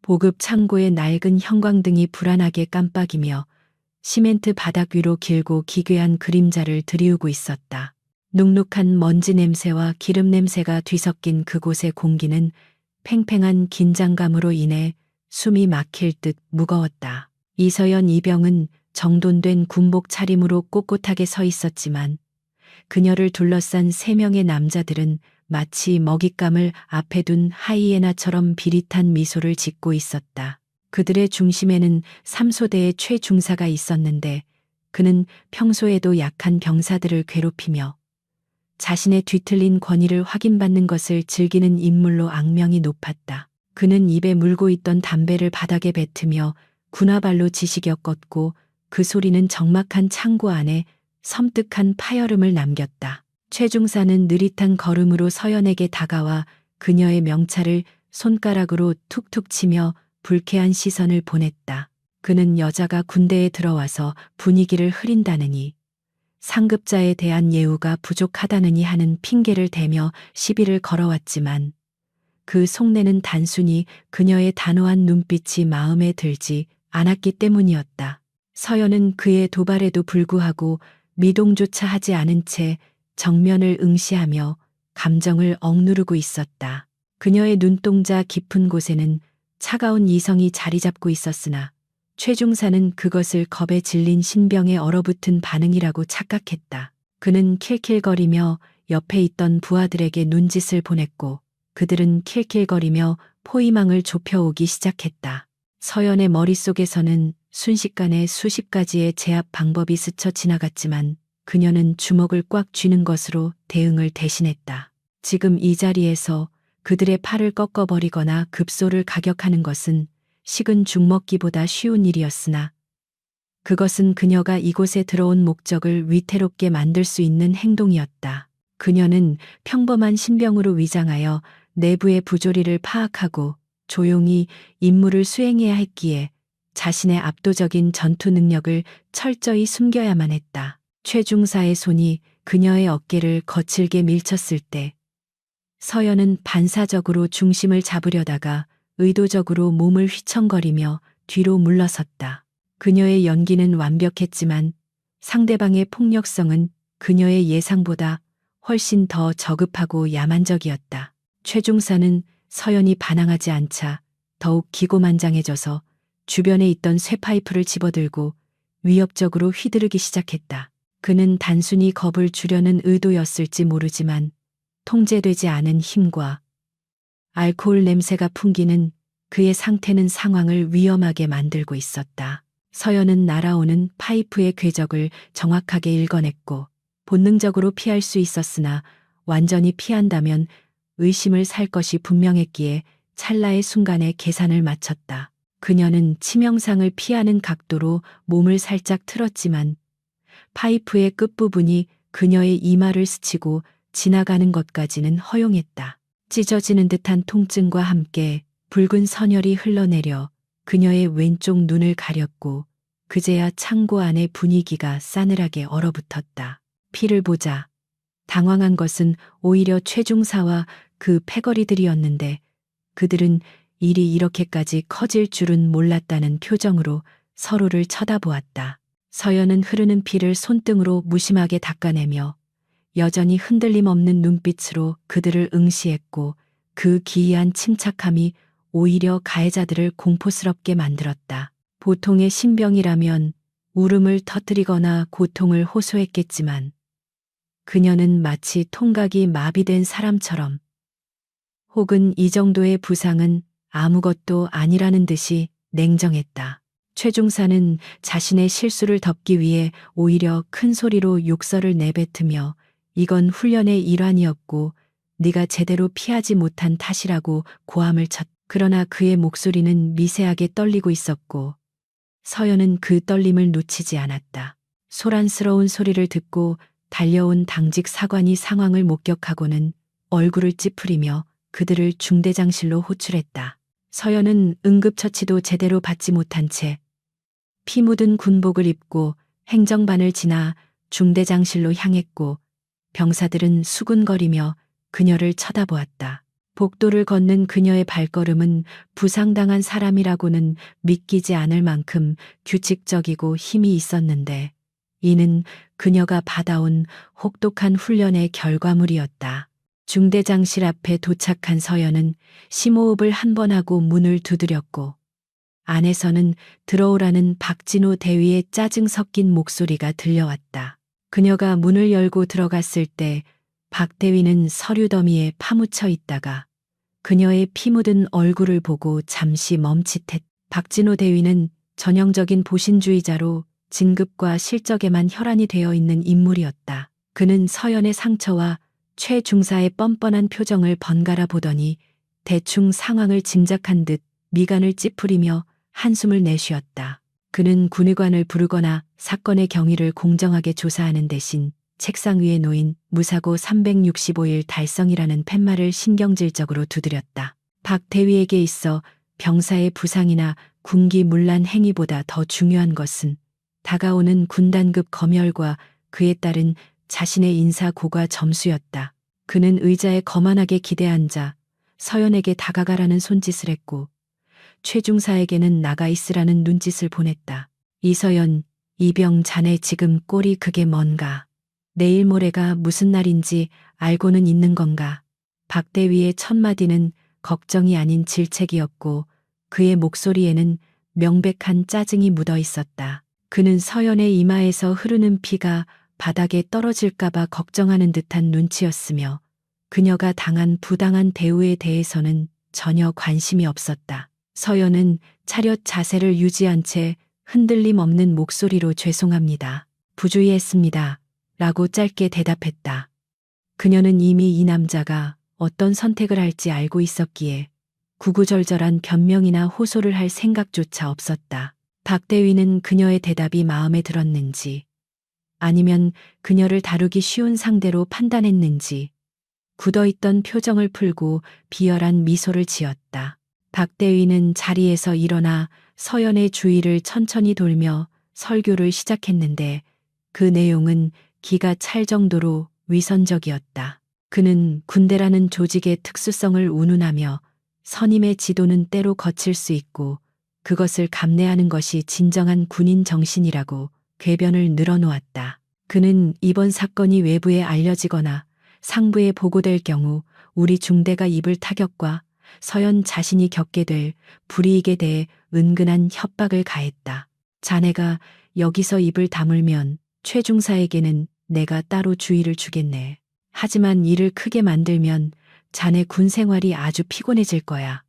보급 창고의 낡은 형광등이 불안하게 깜빡이며 시멘트 바닥 위로 길고 기괴한 그림자를 드리우고 있었다. 눅눅한 먼지 냄새와 기름 냄새가 뒤섞인 그곳의 공기는 팽팽한 긴장감으로 인해 숨이 막힐 듯 무거웠다. 이서연 이병은 정돈된 군복 차림으로 꼿꼿하게 서 있었지만 그녀를 둘러싼 세 명의 남자들은 마치 먹잇감을 앞에 둔 하이에나처럼 비릿한 미소를 짓고 있었다. 그들의 중심에는 삼소대의 최중사가 있었는데 그는 평소에도 약한 병사들을 괴롭히며 자신의 뒤틀린 권위를 확인받는 것을 즐기는 인물로 악명이 높았다. 그는 입에 물고 있던 담배를 바닥에 뱉으며 군화발로 지시겼고 그 소리는 적막한 창고 안에 섬뜩한 파열음을 남겼다. 최중사는 느릿한 걸음으로 서연에게 다가와 그녀의 명찰을 손가락으로 툭툭 치며 불쾌한 시선을 보냈다. 그는 여자가 군대에 들어와서 분위기를 흐린다느니 상급자에 대한 예우가 부족하다느니 하는 핑계를 대며 시비를 걸어왔지만 그 속내는 단순히 그녀의 단호한 눈빛이 마음에 들지 않았기 때문이었다. 서연은 그의 도발에도 불구하고 미동조차 하지 않은 채 정면을 응시하며 감정을 억누르고 있었다. 그녀의 눈동자 깊은 곳에는 차가운 이성이 자리 잡고 있었으나 최중사는 그것을 겁에 질린 신병의 얼어붙은 반응이라고 착각했다. 그는 킬킬거리며 옆에 있던 부하들에게 눈짓을 보냈고 그들은 킬킬거리며 포위망을 좁혀오기 시작했다. 서연의 머릿속에서는 순식간에 수십 가지의 제압 방법이 스쳐 지나갔지만 그녀는 주먹을 꽉 쥐는 것으로 대응을 대신했다. 지금 이 자리에서 그들의 팔을 꺾어버리거나 급소를 가격하는 것은 식은 죽 먹기보다 쉬운 일이었으나 그것은 그녀가 이곳에 들어온 목적을 위태롭게 만들 수 있는 행동이었다. 그녀는 평범한 신병으로 위장하여 내부의 부조리를 파악하고 조용히 임무를 수행해야 했기에 자신의 압도적인 전투 능력을 철저히 숨겨야만 했다. 최중사의 손이 그녀의 어깨를 거칠게 밀쳤을 때 서연은 반사적으로 중심을 잡으려다가 의도적으로 몸을 휘청거리며 뒤로 물러섰다. 그녀의 연기는 완벽했지만 상대방의 폭력성은 그녀의 예상보다 훨씬 더 저급하고 야만적이었다. 최중사는 서연이 반항하지 않자 더욱 기고만장해져서 주변에 있던 쇠파이프를 집어들고 위협적으로 휘두르기 시작했다. 그는 단순히 겁을 주려는 의도였을지 모르지만 통제되지 않은 힘과 알코올 냄새가 풍기는 그의 상태는 상황을 위험하게 만들고 있었다. 서연은 날아오는 파이프의 궤적을 정확하게 읽어냈고 본능적으로 피할 수 있었으나 완전히 피한다면 의심을 살 것이 분명했기에 찰나의 순간에 계산을 마쳤다. 그녀는 치명상을 피하는 각도로 몸을 살짝 틀었지만 파이프의 끝부분이 그녀의 이마를 스치고 지나가는 것까지는 허용했다. 찢어지는 듯한 통증과 함께 붉은 선혈이 흘러내려 그녀의 왼쪽 눈을 가렸고 그제야 창고 안의 분위기가 싸늘하게 얼어붙었다. 피를 보자. 당황한 것은 오히려 최중사와 그 패거리들이었는데 그들은 일이 이렇게까지 커질 줄은 몰랐다는 표정으로 서로를 쳐다보았다. 서연은 흐르는 피를 손등으로 무심하게 닦아내며 여전히 흔들림 없는 눈빛으로 그들을 응시했고 그 기이한 침착함이 오히려 가해자들을 공포스럽게 만들었다. 보통의 신병이라면 울음을 터뜨리거나 고통을 호소했겠지만 그녀는 마치 통각이 마비된 사람처럼 혹은 이 정도의 부상은 아무것도 아니라는 듯이 냉정했다. 최중사는 자신의 실수를 덮기 위해 오히려 큰 소리로 욕설을 내뱉으며 이건 훈련의 일환이었고 네가 제대로 피하지 못한 탓이라고 고함을 쳤다. 그러나 그의 목소리는 미세하게 떨리고 있었고 서연은 그 떨림을 놓치지 않았다. 소란스러운 소리를 듣고 달려온 당직 사관이 상황을 목격하고는 얼굴을 찌푸리며 그들을 중대장실로 호출했다. 서연은 응급처치도 제대로 받지 못한 채 피 묻은 군복을 입고 행정반을 지나 중대장실로 향했고 병사들은 수군거리며 그녀를 쳐다보았다. 복도를 걷는 그녀의 발걸음은 부상당한 사람이라고는 믿기지 않을 만큼 규칙적이고 힘이 있었는데, 이는 그녀가 받아온 혹독한 훈련의 결과물이었다. 중대장실 앞에 도착한 서연은 심호흡을 한 번 하고 문을 두드렸고, 안에서는 들어오라는 박진호 대위의 짜증 섞인 목소리가 들려왔다. 그녀가 문을 열고 들어갔을 때 박 대위는 서류 더미에 파묻혀 있다가 그녀의 피 묻은 얼굴을 보고 잠시 멈칫했. 박진호 대위는 전형적인 보신주의자로 진급과 실적에만 혈안이 되어 있는 인물이었다. 그는 서연의 상처와 최 중사의 뻔뻔한 표정을 번갈아 보더니 대충 상황을 짐작한 듯 미간을 찌푸리며 한숨을 내쉬었다. 그는 군의관을 부르거나 사건의 경위를 공정하게 조사하는 대신 책상 위에 놓인 무사고 365일 달성이라는 팻말을 신경질적으로 두드렸다. 박 대위에게 있어 병사의 부상이나 군기문란 행위보다 더 중요한 것은 다가오는 군단급 검열과 그에 따른 자신의 인사 고과 점수였다. 그는 의자에 거만하게 기대앉아 서연에게 다가가라는 손짓을 했고 최중사에게는 나가 있으라는 눈짓을 보냈다. 이서연, 이병 자네 지금 꼴이 그게 뭔가. 내일 모레가 무슨 날인지 알고는 있는 건가. 박 대위의 첫 마디는 걱정이 아닌 질책이었고 그의 목소리에는 명백한 짜증이 묻어 있었다. 그는 서연의 이마에서 흐르는 피가 바닥에 떨어질까봐 걱정하는 듯한 눈치였으며 그녀가 당한 부당한 대우에 대해서는 전혀 관심이 없었다. 서연은 차렷 자세를 유지한 채 흔들림 없는 목소리로 죄송합니다. 부주의했습니다. 라고 짧게 대답했다. 그녀는 이미 이 남자가 어떤 선택을 할지 알고 있었기에 구구절절한 변명이나 호소를 할 생각조차 없었다. 박 대위는 그녀의 대답이 마음에 들었는지 아니면 그녀를 다루기 쉬운 상대로 판단했는지 굳어있던 표정을 풀고 비열한 미소를 지었다. 박 대위는 자리에서 일어나 서연의 주위를 천천히 돌며 설교를 시작했는데 그 내용은 기가 찰 정도로 위선적이었다. 그는 군대라는 조직의 특수성을 운운하며 선임의 지도는 때로 거칠 수 있고 그것을 감내하는 것이 진정한 군인 정신이라고 궤변을 늘어놓았다. 그는 이번 사건이 외부에 알려지거나 상부에 보고될 경우 우리 중대가 입을 타격과 서연 자신이 겪게 될 불이익에 대해 은근한 협박을 가했다. 자네가 여기서 입을 다물면 최중사에게는 내가 따로 주의를 주겠네. 하지만 일을 크게 만들면 자네 군 생활이 아주 피곤해질 거야.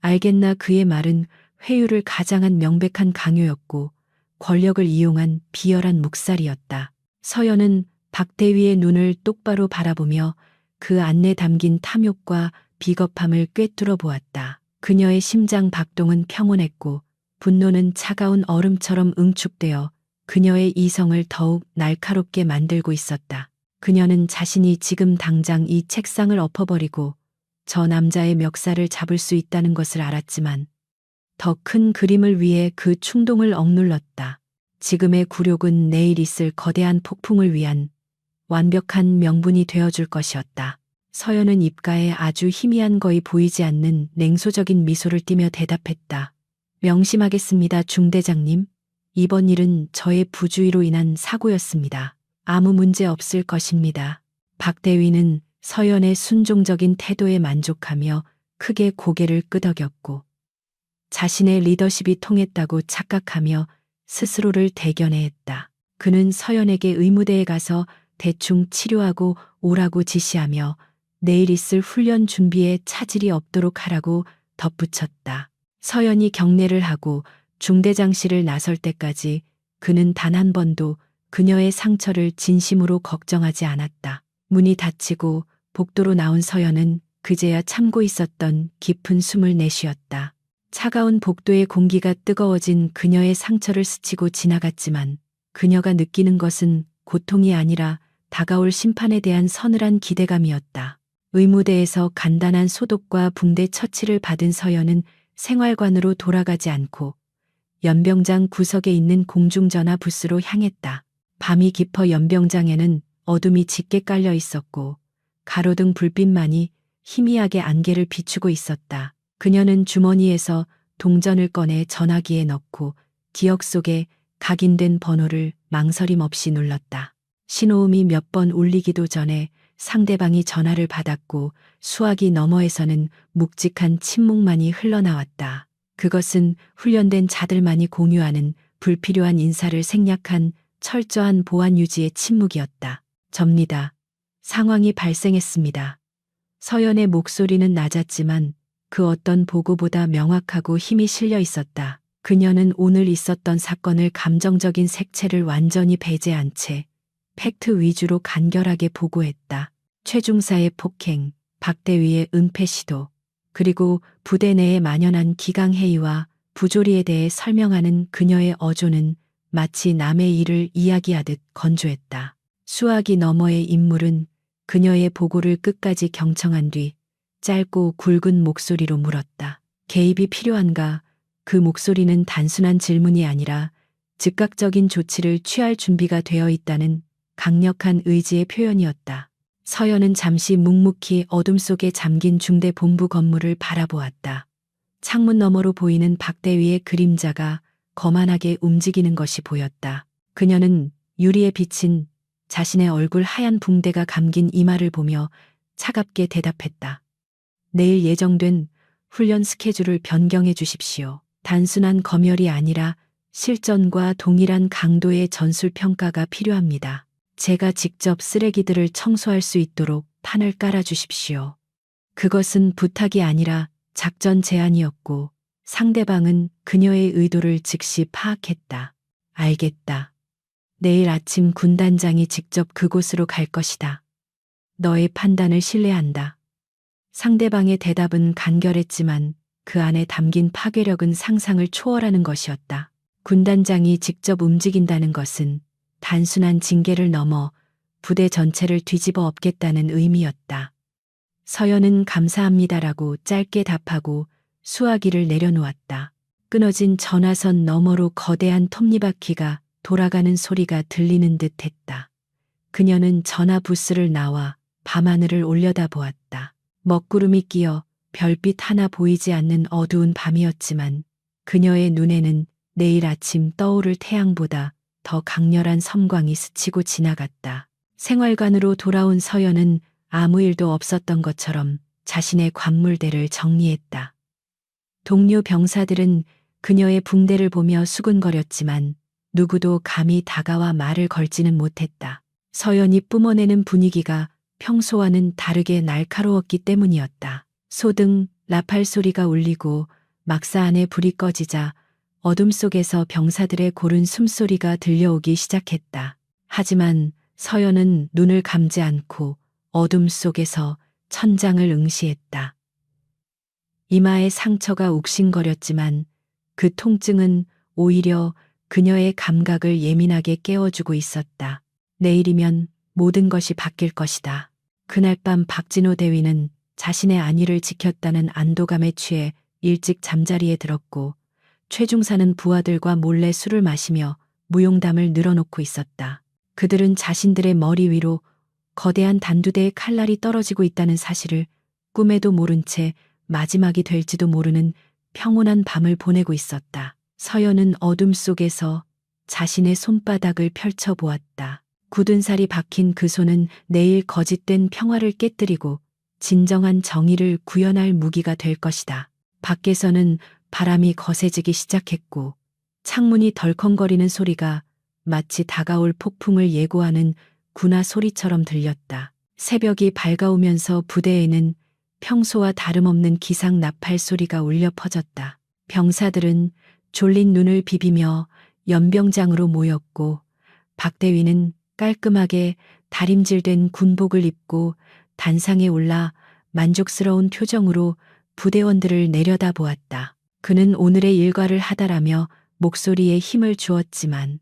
알겠나. 그의 말은 회유를 가장한 명백한 강요였고 권력을 이용한 비열한 묵살이었다. 서연은 박 대위의 눈을 똑바로 바라보며 그 안내 담긴 탐욕과 비겁함을 꿰뚫어 보았다. 그녀의 심장 박동은 평온했고 분노는 차가운 얼음처럼 응축되어 그녀의 이성을 더욱 날카롭게 만들고 있었다. 그녀는 자신이 지금 당장 이 책상을 엎어버리고 저 남자의 멱살을 잡을 수 있다는 것을 알았지만 더 큰 그림을 위해 그 충동을 억눌렀다. 지금의 굴욕은 내일 있을 거대한 폭풍을 위한 완벽한 명분이 되어줄 것이었다. 서연은 입가에 아주 희미한 거의 보이지 않는 냉소적인 미소를 띠며 대답했다. 명심하겠습니다, 중대장님. 이번 일은 저의 부주의로 인한 사고였습니다. 아무 문제 없을 것입니다. 박 대위는 서연의 순종적인 태도에 만족하며 크게 고개를 끄덕였고 자신의 리더십이 통했다고 착각하며 스스로를 대견해 했다. 그는 서연에게 의무대에 가서 대충 치료하고 오라고 지시하며 내일 있을 훈련 준비에 차질이 없도록 하라고 덧붙였다. 서연이 경례를 하고 중대장실을 나설 때까지 그는 단 한 번도 그녀의 상처를 진심으로 걱정하지 않았다. 문이 닫히고 복도로 나온 서연은 그제야 참고 있었던 깊은 숨을 내쉬었다. 차가운 복도의 공기가 뜨거워진 그녀의 상처를 스치고 지나갔지만 그녀가 느끼는 것은 고통이 아니라 다가올 심판에 대한 서늘한 기대감이었다. 의무대에서 간단한 소독과 붕대 처치를 받은 서연은 생활관으로 돌아가지 않고 연병장 구석에 있는 공중전화 부스로 향했다. 밤이 깊어 연병장에는 어둠이 짙게 깔려 있었고 가로등 불빛만이 희미하게 안개를 비추고 있었다. 그녀는 주머니에서 동전을 꺼내 전화기에 넣고 기억 속에 각인된 번호를 망설임 없이 눌렀다. 신호음이 몇 번 울리기도 전에 상대방이 전화를 받았고 수화기 너머에서는 묵직한 침묵만이 흘러나왔다. 그것은 훈련된 자들만이 공유하는 불필요한 인사를 생략한 철저한 보안 유지의 침묵이었다. 접니다. 상황이 발생했습니다. 서연의 목소리는 낮았지만 그 어떤 보고보다 명확하고 힘이 실려 있었다. 그녀는 오늘 있었던 사건을 감정적인 색채를 완전히 배제한 채 팩트 위주로 간결하게 보고했다. 최중사의 폭행, 박대위의 은폐 시도, 그리고 부대 내에 만연한 기강회의와 부조리에 대해 설명하는 그녀의 어조는 마치 남의 일을 이야기하듯 건조했다. 수화기 너머의 인물은 그녀의 보고를 끝까지 경청한 뒤 짧고 굵은 목소리로 물었다. 개입이 필요한가? 그 목소리는 단순한 질문이 아니라 즉각적인 조치를 취할 준비가 되어 있다는 강력한 의지의 표현이었다. 서연은 잠시 묵묵히 어둠 속에 잠긴 중대 본부 건물을 바라보았다. 창문 너머로 보이는 박대위의 그림자가 거만하게 움직이는 것이 보였다. 그녀는 유리에 비친 자신의 얼굴 하얀 붕대가 감긴 이마를 보며 차갑게 대답했다. 내일 예정된 훈련 스케줄을 변경해 주십시오. 단순한 검열이 아니라 실전과 동일한 강도의 전술 평가가 필요합니다. 제가 직접 쓰레기들을 청소할 수 있도록 판을 깔아 주십시오. 그것은 부탁이 아니라 작전 제안이었고 상대방은 그녀의 의도를 즉시 파악했다. 알겠다. 내일 아침 군단장이 직접 그곳으로 갈 것이다. 너의 판단을 신뢰한다. 상대방의 대답은 간결했지만 그 안에 담긴 파괴력은 상상을 초월하는 것이었다. 군단장이 직접 움직인다는 것은 단순한 징계를 넘어 부대 전체를 뒤집어 엎겠다는 의미였다. 서연은 감사합니다라고 짧게 답하고 수화기를 내려놓았다. 끊어진 전화선 너머로 거대한 톱니바퀴가 돌아가는 소리가 들리는 듯 했다. 그녀는 전화 부스를 나와 밤하늘을 올려다보았다. 먹구름이 끼어 별빛 하나 보이지 않는 어두운 밤이었지만 그녀의 눈에는 내일 아침 떠오를 태양보다 더 강렬한 섬광이 스치고 지나갔다. 생활관으로 돌아온 서연은 아무 일도 없었던 것처럼 자신의 관물대를 정리했다. 동료 병사들은 그녀의 붕대를 보며 수근거렸지만 누구도 감히 다가와 말을 걸지는 못했다. 서연이 뿜어내는 분위기가 평소와는 다르게 날카로웠기 때문이었다. 소등, 라팔 소리가 울리고 막사 안에 불이 꺼지자 어둠 속에서 병사들의 고른 숨소리가 들려오기 시작했다. 하지만 서연은 눈을 감지 않고 어둠 속에서 천장을 응시했다. 이마에 상처가 욱신거렸지만 그 통증은 오히려 그녀의 감각을 예민하게 깨워주고 있었다. 내일이면 모든 것이 바뀔 것이다. 그날 밤 박진호 대위는 자신의 안위를 지켰다는 안도감에 취해 일찍 잠자리에 들었고 최중사는 부하들과 몰래 술을 마시며 무용담을 늘어놓고 있었다. 그들은 자신들의 머리 위로 거대한 단두대의 칼날이 떨어지고 있다는 사실을 꿈에도 모른 채 마지막이 될지도 모르는 평온한 밤을 보내고 있었다. 서연은 어둠 속에서 자신의 손바닥을 펼쳐보았다. 굳은 살이 박힌 그 손은 내일 거짓된 평화를 깨뜨리고 진정한 정의를 구현할 무기가 될 것이다. 밖에서는 바람이 거세지기 시작했고 창문이 덜컹거리는 소리가 마치 다가올 폭풍을 예고하는 군화 소리처럼 들렸다. 새벽이 밝아오면서 부대에는 평소와 다름없는 기상 나팔 소리가 울려 퍼졌다. 병사들은 졸린 눈을 비비며 연병장으로 모였고 박대위는 깔끔하게 다림질된 군복을 입고 단상에 올라 만족스러운 표정으로 부대원들을 내려다보았다. 그는 오늘의 일과를 하다라며 목소리에 힘을 주었지만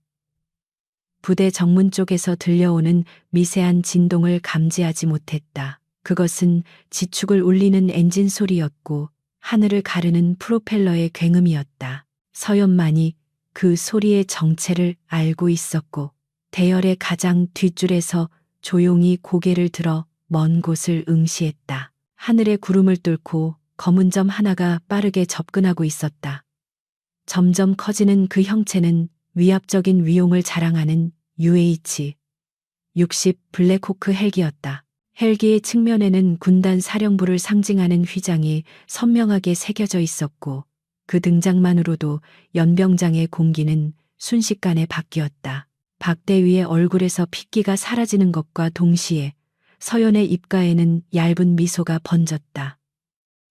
부대 정문 쪽에서 들려오는 미세한 진동을 감지하지 못했다. 그것은 지축을 울리는 엔진 소리였고 하늘을 가르는 프로펠러의 굉음이었다. 서연만이 그 소리의 정체를 알고 있었고 대열의 가장 뒷줄에서 조용히 고개를 들어 먼 곳을 응시했다. 하늘의 구름을 뚫고 검은 점 하나가 빠르게 접근하고 있었다. 점점 커지는 그 형체는 위압적인 위용을 자랑하는 UH-60 블랙호크 헬기였다. 헬기의 측면에는 군단 사령부를 상징하는 휘장이 선명하게 새겨져 있었고 그 등장만으로도 연병장의 공기는 순식간에 바뀌었다. 박대위의 얼굴에서 핏기가 사라지는 것과 동시에 서연의 입가에는 얇은 미소가 번졌다.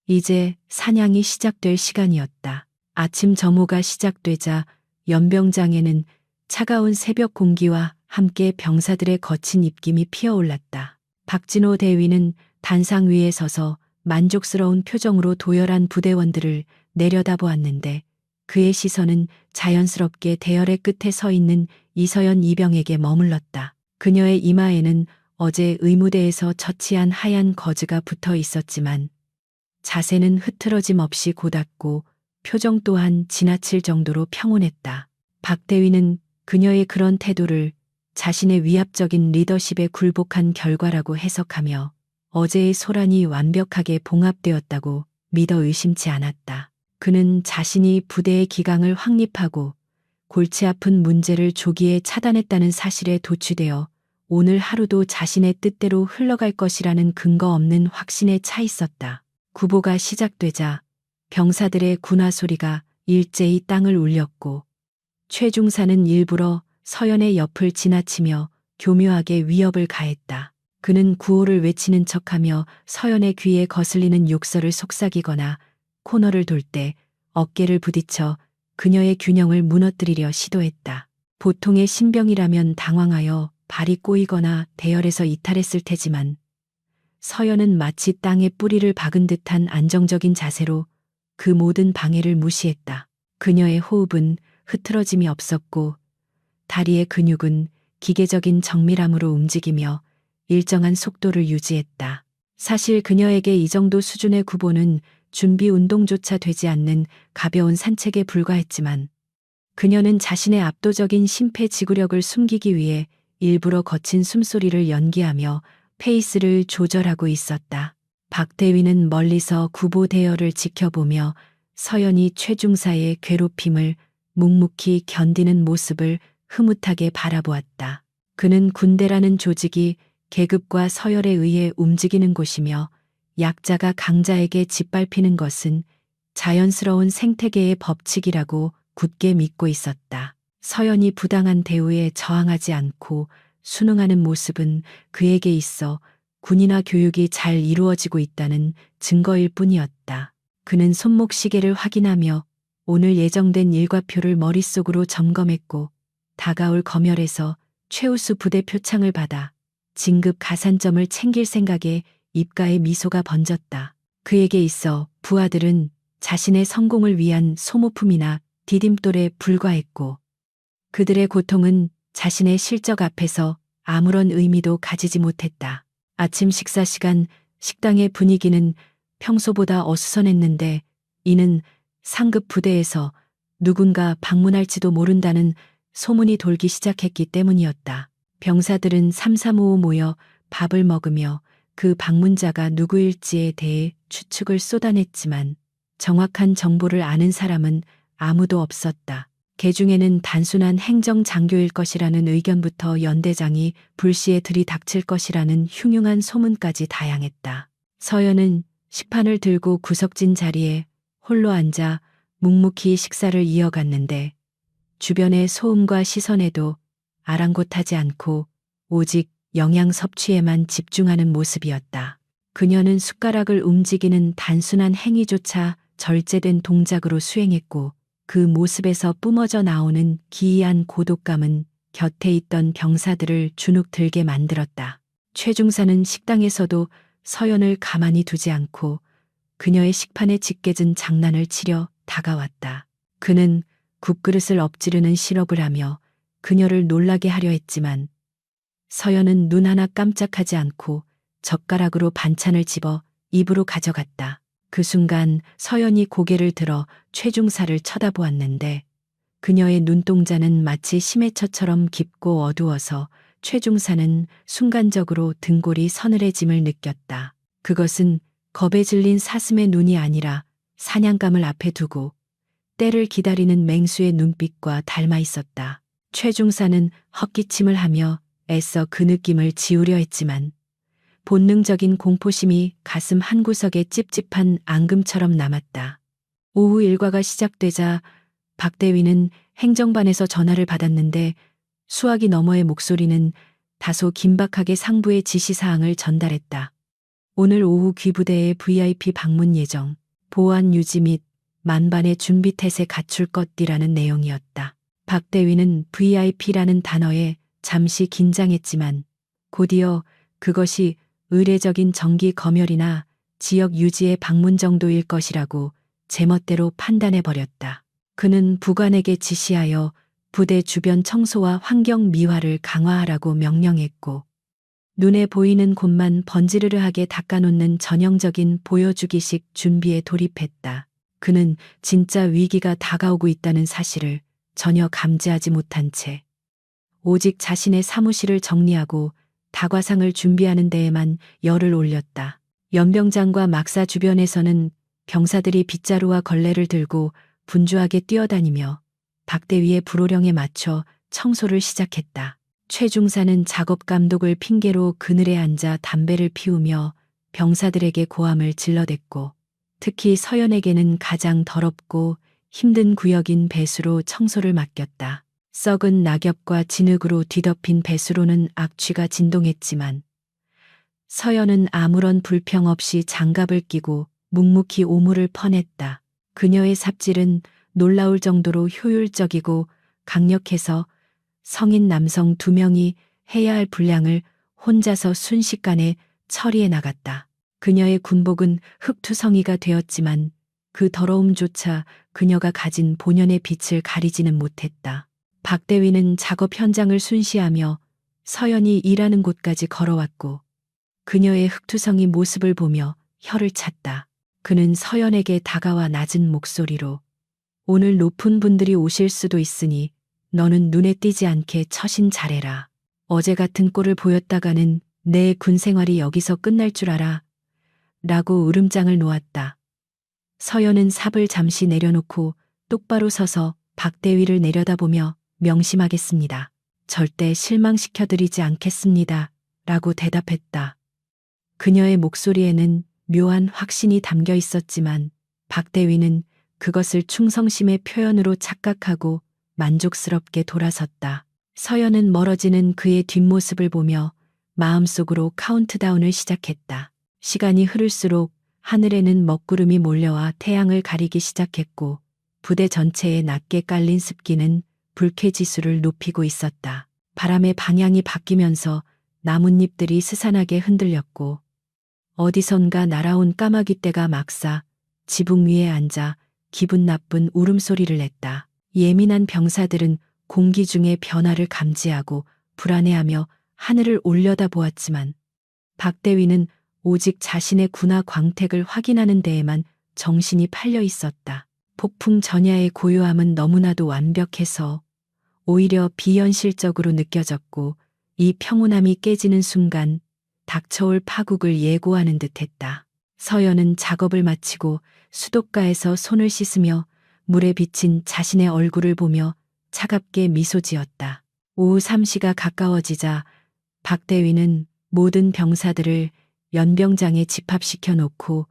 이제 사냥이 시작될 시간이었다. 아침 점호가 시작되자 연병장에는 차가운 새벽 공기와 함께 병사들의 거친 입김이 피어올랐다. 박진호 대위는 단상 위에 서서 만족스러운 표정으로 도열한 부대원들을 내려다보았는데 그의 시선은 자연스럽게 대열의 끝에 서 있는 이서연 이병에게 머물렀다. 그녀의 이마에는 어제 의무대에서 처치한 하얀 거즈가 붙어 있었지만 자세는 흐트러짐 없이 고닫고 표정 또한 지나칠 정도로 평온했다. 박 대위는 그녀의 그런 태도를 자신의 위압적인 리더십에 굴복한 결과라고 해석하며 어제의 소란이 완벽하게 봉합되었다고 믿어 의심치 않았다. 그는 자신이 부대의 기강을 확립하고 골치 아픈 문제를 조기에 차단했다는 사실에 도취되어 오늘 하루도 자신의 뜻대로 흘러갈 것이라는 근거 없는 확신에 차 있었다. 구보가 시작되자 병사들의 군화 소리가 일제히 땅을 울렸고 최중사는 일부러 서연의 옆을 지나치며 교묘하게 위협을 가했다. 그는 구호를 외치는 척하며 서연의 귀에 거슬리는 욕설을 속삭이거나 코너를 돌 때 어깨를 부딪혀 그녀의 균형을 무너뜨리려 시도했다. 보통의 신병이라면 당황하여 발이 꼬이거나 대열에서 이탈했을 테지만 서연은 마치 땅에 뿌리를 박은 듯한 안정적인 자세로 그 모든 방해를 무시했다. 그녀의 호흡은 흐트러짐이 없었고 다리의 근육은 기계적인 정밀함으로 움직이며 일정한 속도를 유지했다. 사실 그녀에게 이 정도 수준의 구보는 준비 운동조차 되지 않는 가벼운 산책에 불과했지만 그녀는 자신의 압도적인 심폐지구력을 숨기기 위해 일부러 거친 숨소리를 연기하며 페이스를 조절하고 있었다. 박 대위는 멀리서 구보 대열을 지켜보며 서연이 최중사의 괴롭힘을 묵묵히 견디는 모습을 흐뭇하게 바라보았다. 그는 군대라는 조직이 계급과 서열에 의해 움직이는 곳이며 약자가 강자에게 짓밟히는 것은 자연스러운 생태계의 법칙이라고 굳게 믿고 있었다. 서연이 부당한 대우에 저항하지 않고 순응하는 모습은 그에게 있어 군이나 교육이 잘 이루어지고 있다는 증거일 뿐이었다. 그는 손목시계를 확인하며 오늘 예정된 일과표를 머릿속으로 점검했고 다가올 검열에서 최우수 부대 표창을 받아 진급 가산점을 챙길 생각에 입가에 미소가 번졌다. 그에게 있어 부하들은 자신의 성공을 위한 소모품이나 디딤돌에 불과했고 그들의 고통은 자신의 실적 앞에서 아무런 의미도 가지지 못했다. 아침 식사 시간 식당의 분위기는 평소보다 어수선했는데 이는 상급 부대에서 누군가 방문할지도 모른다는 소문이 돌기 시작했기 때문이었다. 병사들은 삼삼오오 모여 밥을 먹으며 그 방문자가 누구일지에 대해 추측을 쏟아냈지만 정확한 정보를 아는 사람은 아무도 없었다. 개중에는 단순한 행정장교일 것이라는 의견부터 연대장이 불시에 들이닥칠 것이라는 흉흉한 소문까지 다양했다. 서연은 식판을 들고 구석진 자리에 홀로 앉아 묵묵히 식사를 이어갔는데 주변의 소음과 시선에도 아랑곳하지 않고 오직 영양 섭취에만 집중하는 모습이었다. 그녀는 숟가락을 움직이는 단순한 행위조차 절제된 동작으로 수행했고 그 모습에서 뿜어져 나오는 기이한 고독감은 곁에 있던 병사들을 주눅 들게 만들었다. 최중사는 식당에서도 서연을 가만히 두지 않고 그녀의 식판에 짓깨진 장난을 치려 다가왔다. 그는 국그릇을 엎지르는 실업을 하며 그녀를 놀라게 하려 했지만 서연은 눈 하나 깜짝하지 않고 젓가락으로 반찬을 집어 입으로 가져갔다. 그 순간 서연이 고개를 들어 최중사를 쳐다보았는데 그녀의 눈동자는 마치 심해처처럼 깊고 어두워서 최중사는 순간적으로 등골이 서늘해짐을 느꼈다. 그것은 겁에 질린 사슴의 눈이 아니라 사냥감을 앞에 두고 때를 기다리는 맹수의 눈빛과 닮아 있었다. 최중사는 헛기침을 하며 애써 그 느낌을 지우려 했지만 본능적인 공포심이 가슴 한구석에 찝찝한 앙금처럼 남았다. 오후 일과가 시작되자 박대위는 행정반에서 전화를 받았는데 수화기 너머의 목소리는 다소 긴박하게 상부의 지시사항을 전달했다. 오늘 오후 귀부대의 VIP 방문 예정, 보안 유지 및 만반의 준비 태세 갖출 것이라는 내용이었다. 박대위는 VIP라는 단어에 잠시 긴장했지만 곧이어 그것이 의례적인 정기 검열이나 지역 유지의 방문 정도일 것이라고 제멋대로 판단해버렸다. 그는 부관에게 지시하여 부대 주변 청소와 환경 미화를 강화하라고 명령했고 눈에 보이는 곳만 번지르르하게 닦아놓는 전형적인 보여주기식 준비에 돌입했다. 그는 진짜 위기가 다가오고 있다는 사실을 전혀 감지하지 못한 채 오직 자신의 사무실을 정리하고 다과상을 준비하는 데에만 열을 올렸다. 연병장과 막사 주변에서는 병사들이 빗자루와 걸레를 들고 분주하게 뛰어다니며 박대위의 불호령에 맞춰 청소를 시작했다. 최중사는 작업 감독을 핑계로 그늘에 앉아 담배를 피우며 병사들에게 고함을 질러댔고 특히 서연에게는 가장 더럽고 힘든 구역인 배수로 청소를 맡겼다. 썩은 낙엽과 진흙으로 뒤덮인 배수로는 악취가 진동했지만 서연은 아무런 불평 없이 장갑을 끼고 묵묵히 오물을 퍼냈다. 그녀의 삽질은 놀라울 정도로 효율적이고 강력해서 성인 남성 2명이 해야 할 분량을 혼자서 순식간에 처리해 나갔다. 그녀의 군복은 흙투성이가 되었지만 그 더러움조차 그녀가 가진 본연의 빛을 가리지는 못했다. 박대위는 작업 현장을 순시하며 서연이 일하는 곳까지 걸어왔고 그녀의 흙투성이 모습을 보며 혀를 찼다. 그는 서연에게 다가와 낮은 목소리로 오늘 높은 분들이 오실 수도 있으니 너는 눈에 띄지 않게 처신 잘해라. 어제 같은 꼴을 보였다가는 내 군생활이 여기서 끝날 줄 알아. 라고 으름장을 놓았다. 서연은 삽을 잠시 내려놓고 똑바로 서서 박대위를 내려다보며 명심하겠습니다. 절대 실망시켜드리지 않겠습니다. 라고 대답했다. 그녀의 목소리에는 묘한 확신이 담겨 있었지만 박대위는 그것을 충성심의 표현으로 착각하고 만족스럽게 돌아섰다. 서연은 멀어지는 그의 뒷모습을 보며 마음속으로 카운트다운을 시작했다. 시간이 흐를수록 하늘에는 먹구름이 몰려와 태양을 가리기 시작했고 부대 전체에 낮게 깔린 습기는 불쾌지수를 높이고 있었다. 바람의 방향이 바뀌면서 나뭇잎들이 스산하게 흔들렸고 어디선가 날아온 까마귀떼가 막사 지붕 위에 앉아 기분 나쁜 울음소리를 냈다. 예민한 병사들은 공기 중의 변화를 감지하고 불안해하며 하늘을 올려다보았지만 박대위는 오직 자신의 군화 광택을 확인하는 데에만 정신이 팔려 있었다. 폭풍 전야의 고요함은 너무나도 완벽해서 오히려 비현실적으로 느껴졌고 이 평온함이 깨지는 순간 닥쳐올 파국을 예고하는 듯했다. 서연은 작업을 마치고 수도가에서 손을 씻으며 물에 비친 자신의 얼굴을 보며 차갑게 미소 지었다. 오후 3시가 가까워지자 박대위는 모든 병사들을 연병장에 집합시켜 놓고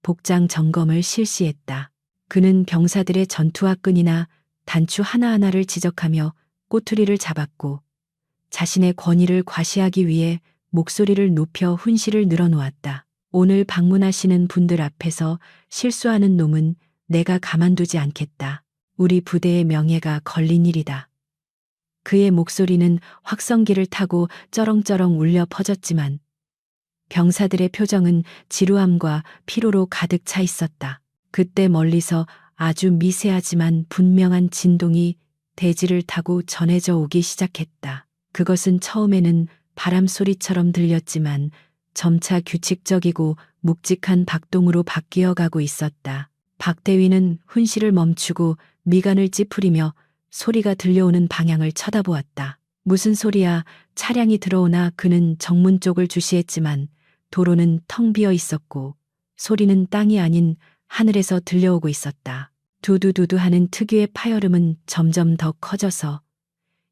복장 점검을 실시했다. 그는 병사들의 전투화 끈이나 단추 하나하나를 지적하며 꼬투리를 잡았고 자신의 권위를 과시하기 위해 목소리를 높여 훈시를 늘어놓았다. 오늘 방문하시는 분들 앞에서 실수하는 놈은 내가 가만두지 않겠다. 우리 부대의 명예가 걸린 일이다. 그의 목소리는 확성기를 타고 쩌렁쩌렁 울려 퍼졌지만 병사들의 표정은 지루함과 피로로 가득 차 있었다. 그때 멀리서 아주 미세하지만 분명한 진동이 대지를 타고 전해져 오기 시작했다. 그것은 처음에는 바람 소리처럼 들렸지만 점차 규칙적이고 묵직한 박동으로 바뀌어 가고 있었다. 박대위는 훈시를 멈추고 미간을 찌푸리며 소리가 들려오는 방향을 쳐다보았다. 무슨 소리야? 차량이 들어오나 그는 정문 쪽을 주시했지만 도로는 텅 비어 있었고 소리는 땅이 아닌 하늘에서 들려오고 있었다. 두두두두 하는 특유의 파열음은 점점 더 커져서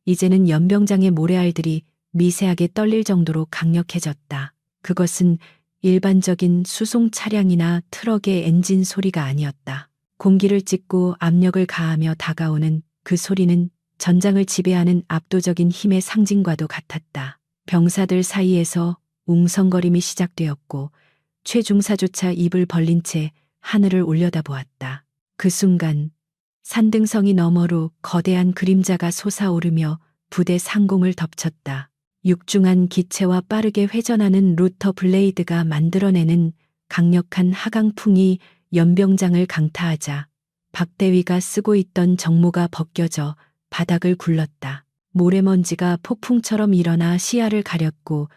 이제는 연병장의 모래알들이 미세하게 떨릴 정도로 강력해졌다. 그것은 일반적인 수송 차량이나 트럭의 엔진 소리가 아니었다. 공기를 찢고 압력을 가하며 다가오는 그 소리는 전장을 지배하는 압도적인 힘의 상징과도 같았다. 병사들 사이에서 웅성거림이 시작되었고 최중사조차 입을 벌린 채 하늘을 올려다보았다. 그 순간 산등성이 너머로 거대한 그림자가 솟아오르며 부대 상공을 덮쳤다. 육중한 기체와 빠르게 회전하는 루터 블레이드가 만들어내는 강력한 하강풍이 연병장을 강타하자 박대위가 쓰고 있던 정모가 벗겨져 바닥을 굴렀다. 모래먼지가 폭풍처럼 일어나 시야를 가렸고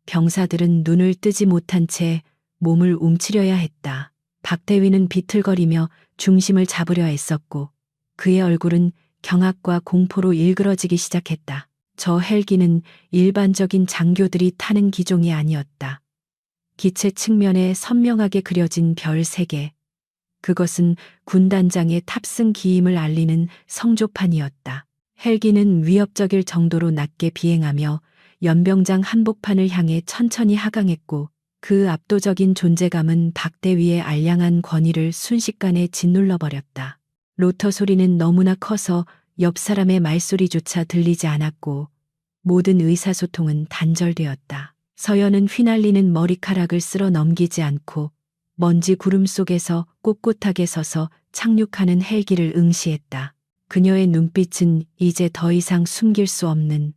병사들은 눈을 뜨지 못한 채 몸을 움츠려야 했다. 박대위는 비틀거리며 중심을 잡으려 애썼고 그의 얼굴은 경악과 공포로 일그러지기 시작했다. 저 헬기는 일반적인 장교들이 타는 기종이 아니었다. 기체 측면에 선명하게 그려진 별 3개. 그것은 군단장의 탑승 기임을 알리는 성조판이었다. 헬기는 위협적일 정도로 낮게 비행하며 연병장 한복판을 향해 천천히 하강했고 그 압도적인 존재감은 박대위의 알량한 권위를 순식간에 짓눌러버렸다. 로터 소리는 너무나 커서 옆 사람의 말소리조차 들리지 않았고 모든 의사소통은 단절되었다. 서연은 휘날리는 머리카락을 쓸어 넘기지 않고 먼지 구름 속에서 꼿꼿하게 서서 착륙하는 헬기를 응시했다. 그녀의 눈빛은 이제 더 이상 숨길 수 없는,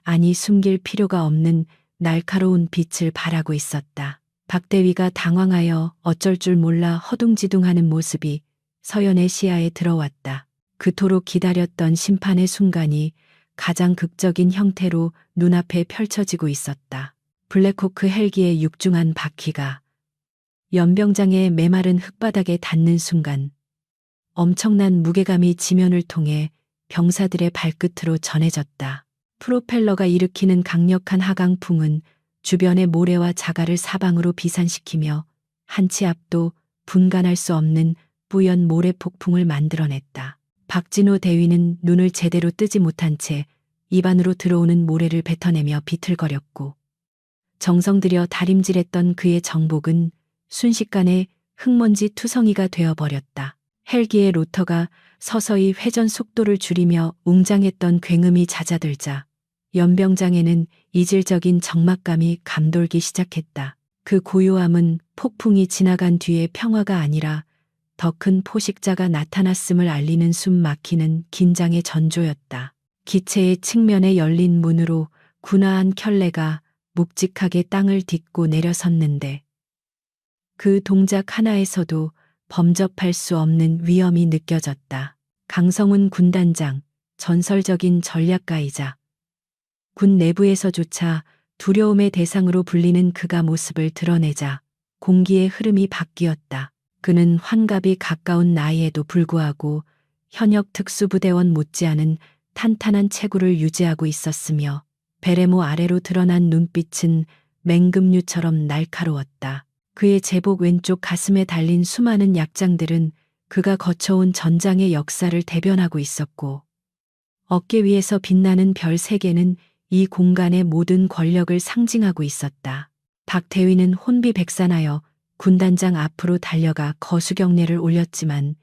아니 숨길 필요가 없는 날카로운 빛을 발하고 있었다. 박대위가 당황하여 어쩔 줄 몰라 허둥지둥하는 모습이 서연의 시야에 들어왔다. 그토록 기다렸던 심판의 순간이 가장 극적인 형태로 눈앞에 펼쳐지고 있었다. 블랙호크 헬기의 육중한 바퀴가 연병장의 메마른 흙바닥에 닿는 순간 엄청난 무게감이 지면을 통해 병사들의 발끝으로 전해졌다. 프로펠러가 일으키는 강력한 하강풍은 주변의 모래와 자갈을 사방으로 비산시키며 한 치 앞도 분간할 수 없는 뿌연 모래 폭풍을 만들어냈다. 박진호 대위는 눈을 제대로 뜨지 못한 채 입안으로 들어오는 모래를 뱉어내며 비틀거렸고 정성 들여 다림질했던 그의 정복은 순식간에 흙먼지 투성이가 되어버렸다. 헬기의 로터가 서서히 회전 속도를 줄이며 웅장했던 굉음이 잦아들자 연병장에는 이질적인 적막감이 감돌기 시작했다. 그 고요함은 폭풍이 지나간 뒤의 평화가 아니라 더 큰 포식자가 나타났음을 알리는 숨 막히는 긴장의 전조였다. 기체의 측면에 열린 문으로 군화한 켤레가 묵직하게 땅을 딛고 내려섰는데 그 동작 하나에서도 범접할 수 없는 위험이 느껴졌다. 강성훈 군단장, 전설적인 전략가이자 군 내부에서조차 두려움의 대상으로 불리는 그가 모습을 드러내자 공기의 흐름이 바뀌었다. 그는 환갑이 가까운 나이에도 불구하고 현역 특수부대원 못지않은 탄탄한 체구를 유지하고 있었으며 베레모 아래로 드러난 눈빛은 맹금류처럼 날카로웠다. 그의 제복 왼쪽 가슴에 달린 수많은 약장들은 그가 거쳐온 전장의 역사를 대변하고 있었고 어깨 위에서 빛나는 별 3개는 이 공간의 모든 권력을 상징하고 있었다. 박대위는 혼비백산하여 군단장 앞으로 달려가 거수경례를 올렸지만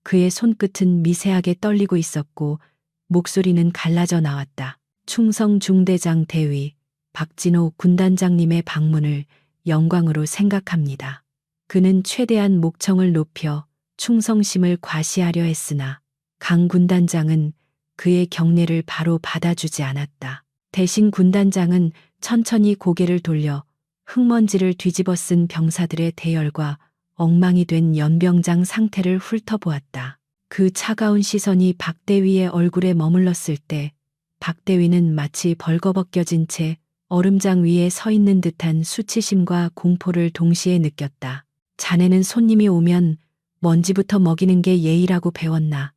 그의 손끝은 미세하게 떨리고 있었고 목소리는 갈라져 나왔다. 충성 중대장 대위 박진호 군단장님의 방문을 영광으로 생각합니다. 그는 최대한 목청을 높여 충성심을 과시하려 했으나 강 군단장은 그의 경례를 바로 받아주지 않았다. 대신 군단장은 천천히 고개를 돌려 흙먼지를 뒤집어 쓴 병사들의 대열과 엉망이 된 연병장 상태를 훑어보았다. 그 차가운 시선이 박대위의 얼굴에 머물렀을 때 박대위는 마치 벌거벗겨진 채 얼음장 위에 서 있는 듯한 수치심과 공포를 동시에 느꼈다. 자네는 손님이 오면 먼지부터 먹이는 게 예의라고 배웠나.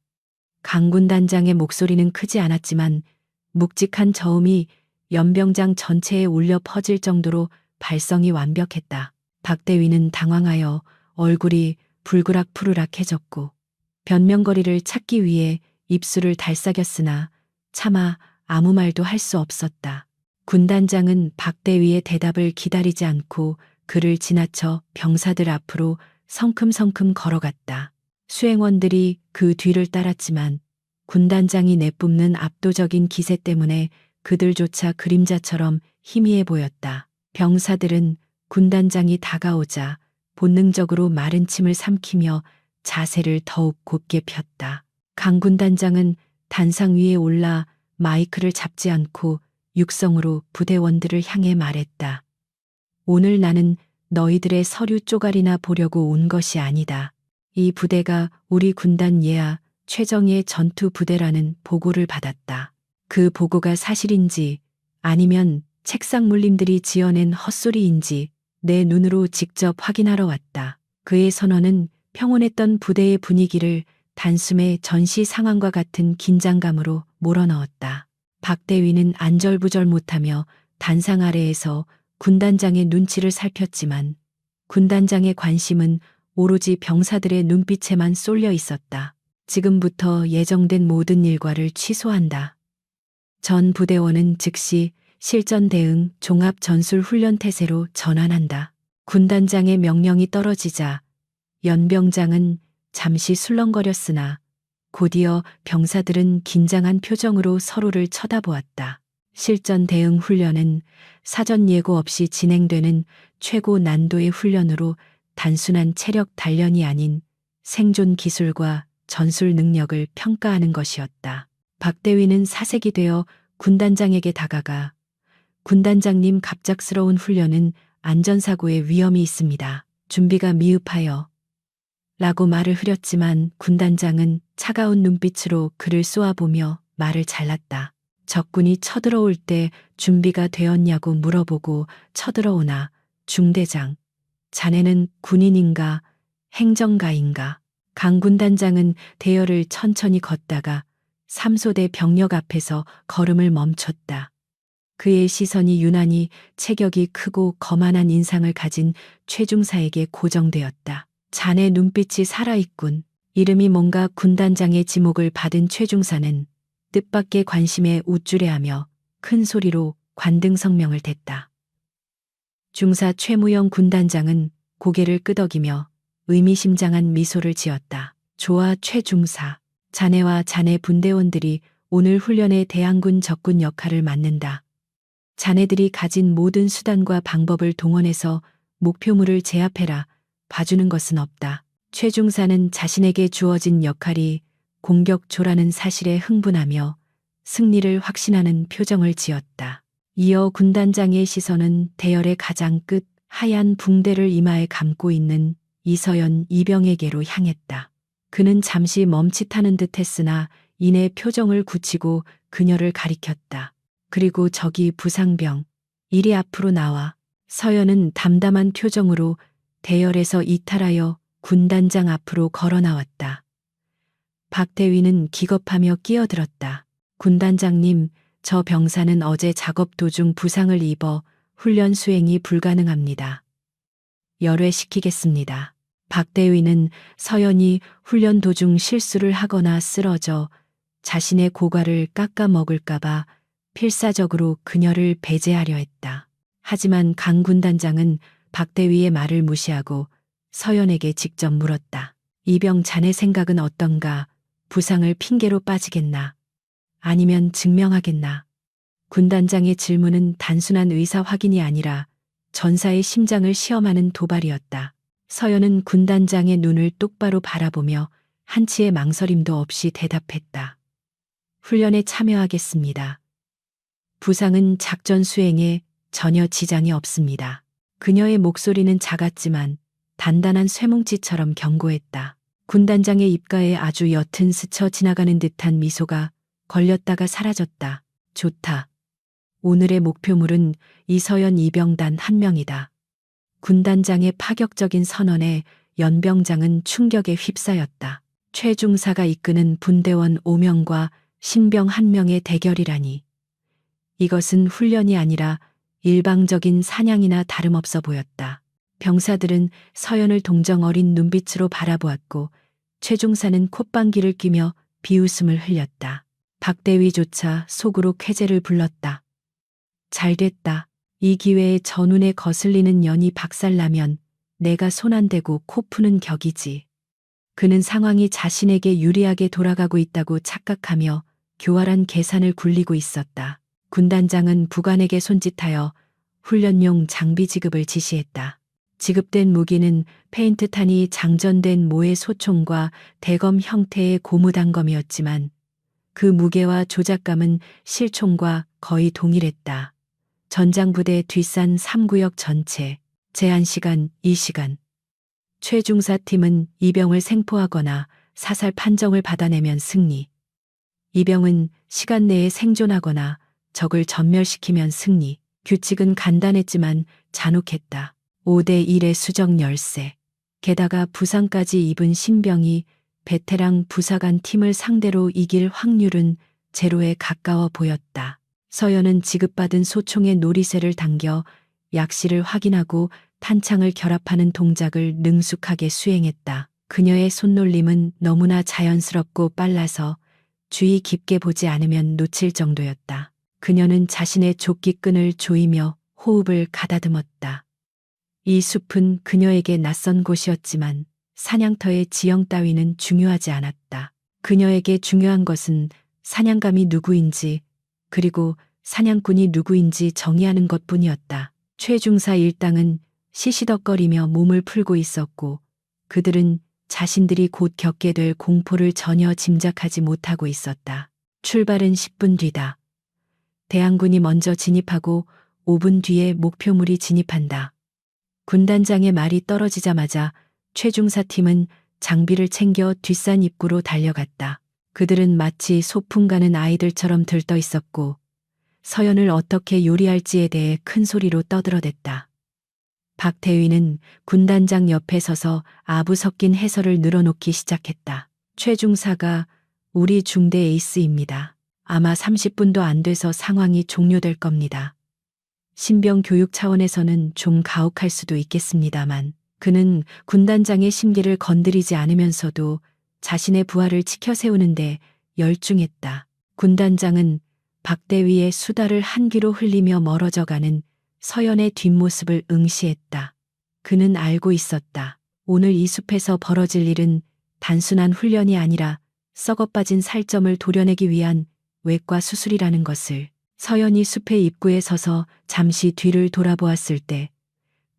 강군단장의 목소리는 크지 않았지만 묵직한 저음이 연병장 전체에 울려 퍼질 정도로 발성이 완벽했다. 박대위는 당황하여 얼굴이 불그락푸르락해졌고 변명거리를 찾기 위해 입술을 달싹였으나 차마 아무 말도 할 수 없었다. 군단장은 박대위의 대답을 기다리지 않고 그를 지나쳐 병사들 앞으로 성큼성큼 걸어갔다. 수행원들이 그 뒤를 따랐지만 군단장이 내뿜는 압도적인 기세 때문에 그들조차 그림자처럼 희미해 보였다. 병사들은 군단장이 다가오자 본능적으로 마른 침을 삼키며 자세를 더욱 곧게 폈다. 강 군단장은 단상 위에 올라 마이크를 잡지 않고 육성으로 부대원들을 향해 말했다. 오늘 나는 너희들의 서류 쪼가리나 보려고 온 것이 아니다. 이 부대가 우리 군단 예하 최정예 전투 부대라는 보고를 받았다. 그 보고가 사실인지 아니면 책상 물림들이 지어낸 헛소리인지 내 눈으로 직접 확인하러 왔다. 그의 선언은 평온했던 부대의 분위기를 단숨에 전시 상황과 같은 긴장감으로 몰아넣었다. 박대위는 안절부절 못하며 단상 아래에서 군단장의 눈치를 살폈지만 군단장의 관심은 오로지 병사들의 눈빛에만 쏠려 있었다. 지금부터 예정된 모든 일과를 취소한다. 전 부대원은 즉시 실전 대응 종합 전술 훈련 태세로 전환한다. 군단장의 명령이 떨어지자 연병장은 잠시 술렁거렸으나 곧이어 병사들은 긴장한 표정으로 서로를 쳐다보았다. 실전 대응 훈련은 사전 예고 없이 진행되는 최고 난도의 훈련으로 단순한 체력 단련이 아닌 생존 기술과 전술 능력을 평가하는 것이었다. 박대위는 사색이 되어 군단장에게 다가가 군단장님, 갑작스러운 훈련은 안전사고의 위험이 있습니다. 준비가 미흡하여 라고 말을 흐렸지만 군단장은 차가운 눈빛으로 그를 쏘아보며 말을 잘랐다. 적군이 쳐들어올 때 준비가 되었냐고 물어보고 쳐들어오나 중대장, 자네는 군인인가 행정가인가? 강 군단장은 대열을 천천히 걷다가 삼소대 병력 앞에서 걸음을 멈췄다. 그의 시선이 유난히 체격이 크고 거만한 인상을 가진 최중사에게 고정되었다. 자네 눈빛이 살아있군. 이름이 뭔가 군단장의 지목을 받은 최중사는 뜻밖의 관심에 우쭐해하며 큰 소리로 관등 성명을 댔다. 중사 최무영 군단장은 고개를 끄덕이며 의미심장한 미소를 지었다. 좋아 최중사. 자네와 자네 분대원들이 오늘 훈련에 대항군 적군 역할을 맡는다. 자네들이 가진 모든 수단과 방법을 동원해서 목표물을 제압해라. 봐주는 것은 없다. 최중사는 자신에게 주어진 역할이 공격조라는 사실에 흥분하며 승리를 확신하는 표정을 지었다. 이어 군단장의 시선은 대열의 가장 끝 하얀 붕대를 이마에 감고 있는 이서연 이병에게로 향했다. 그는 잠시 멈칫하는 듯 했으나 이내 표정을 굳히고 그녀를 가리켰다. 그리고 저기 부상병, 이리 앞으로 나와. 서연은 담담한 표정으로 대열에서 이탈하여 군단장 앞으로 걸어 나왔다. 박대위는 기겁하며 끼어들었다. 군단장님, 저 병사는 어제 작업 도중 부상을 입어 훈련 수행이 불가능합니다. 열외시키겠습니다. 박대위는 서연이 훈련 도중 실수를 하거나 쓰러져 자신의 고과를 깎아 먹을까봐 필사적으로 그녀를 배제하려 했다. 하지만 강 군단장은 박대위의 말을 무시하고 서연에게 직접 물었다. 이병 자네 생각은 어떤가? 부상을 핑계로 빠지겠나? 아니면 증명하겠나? 군단장의 질문은 단순한 의사 확인이 아니라 전사의 심장을 시험하는 도발이었다. 서연은 군단장의 눈을 똑바로 바라보며 한치의 망설임도 없이 대답했다. 훈련에 참여하겠습니다. 부상은 작전 수행에 전혀 지장이 없습니다. 그녀의 목소리는 작았지만 단단한 쇠뭉치처럼 견고했다. 군단장의 입가에 아주 옅은 스쳐 지나가는 듯한 미소가 걸렸다가 사라졌다. 좋다. 오늘의 목표물은 이서연 이병단 한 명이다. 군단장의 파격적인 선언에 연병장은 충격에 휩싸였다. 최중사가 이끄는 분대원 5명과 신병 1명의 대결이라니. 이것은 훈련이 아니라 일방적인 사냥이나 다름없어 보였다. 병사들은 서연을 동정 어린 눈빛으로 바라보았고 최중사는 콧방귀를 뀌며 비웃음을 흘렸다. 박대위조차 속으로 쾌재를 불렀다. 잘됐다. 이 기회에 전운에 거슬리는 연이 박살나면 내가 손 안 대고 코 푸는 격이지. 그는 상황이 자신에게 유리하게 돌아가고 있다고 착각하며 교활한 계산을 굴리고 있었다. 군단장은 부관에게 손짓하여 훈련용 장비 지급을 지시했다. 지급된 무기는 페인트탄이 장전된 모의 소총과 대검 형태의 고무단검이었지만 그 무게와 조작감은 실총과 거의 동일했다. 전장부대 뒷산 3구역 전체, 제한시간 2시간. 최중사팀은 이병을 생포하거나 사살 판정을 받아내면 승리. 이병은 시간 내에 생존하거나 적을 전멸시키면 승리. 규칙은 간단했지만 잔혹했다. 5대 1의 수정 열세. 게다가 부상까지 입은 신병이 베테랑 부사관 팀을 상대로 이길 확률은 제로에 가까워 보였다. 서연은 지급받은 소총의 노리쇠를 당겨 약실을 확인하고 탄창을 결합하는 동작을 능숙하게 수행했다. 그녀의 손놀림은 너무나 자연스럽고 빨라서 주의 깊게 보지 않으면 놓칠 정도였다. 그녀는 자신의 조끼끈을 조이며 호흡을 가다듬었다. 이 숲은 그녀에게 낯선 곳이었지만 사냥터의 지형 따위는 중요하지 않았다. 그녀에게 중요한 것은 사냥감이 누구인지 그리고 사냥꾼이 누구인지 정의하는 것뿐이었다. 최중사 일당은 시시덕거리며 몸을 풀고 있었고 그들은 자신들이 곧 겪게 될 공포를 전혀 짐작하지 못하고 있었다. 출발은 10분 뒤다. 대항군이 먼저 진입하고 5분 뒤에 목표물이 진입한다. 군단장의 말이 떨어지자마자 최중사팀은 장비를 챙겨 뒷산 입구로 달려갔다. 그들은 마치 소풍 가는 아이들처럼 들떠 있었고 서연을 어떻게 요리할지에 대해 큰 소리로 떠들어댔다. 박대위는 군단장 옆에 서서 아부 섞인 해설을 늘어놓기 시작했다. 최중사가 우리 중대 에이스입니다. 아마 30분도 안 돼서 상황이 종료될 겁니다. 신병 교육 차원에서는 좀 가혹할 수도 있겠습니다만 그는 군단장의 심기를 건드리지 않으면서도 자신의 부하를 지켜 세우는데 열중했다. 군단장은 박대위의 수다를 한 귀로 흘리며 멀어져가는 서연의 뒷모습을 응시했다. 그는 알고 있었다. 오늘 이 숲에서 벌어질 일은 단순한 훈련이 아니라 썩어빠진 살점을 도려내기 위한 외과 수술이라는 것을. 서연이 숲의 입구에 서서 잠시 뒤를 돌아보았을 때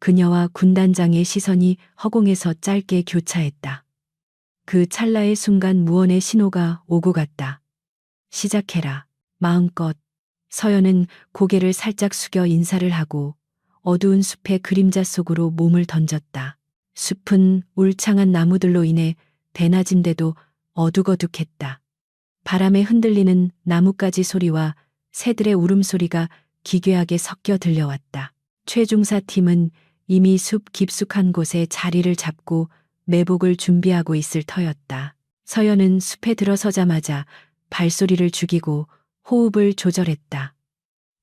그녀와 군단장의 시선이 허공에서 짧게 교차했다. 그 찰나의 순간 무언의 신호가 오고 갔다. 시작해라. 마음껏. 서연은 고개를 살짝 숙여 인사를 하고 어두운 숲의 그림자 속으로 몸을 던졌다. 숲은 울창한 나무들로 인해 대낮인데도 어둑어둑했다. 바람에 흔들리는 나뭇가지 소리와 새들의 울음소리가 기괴하게 섞여 들려왔다. 최중사 팀은 이미 숲 깊숙한 곳에 자리를 잡고 매복을 준비하고 있을 터였다. 서연은 숲에 들어서자마자 발소리를 죽이고 호흡을 조절했다.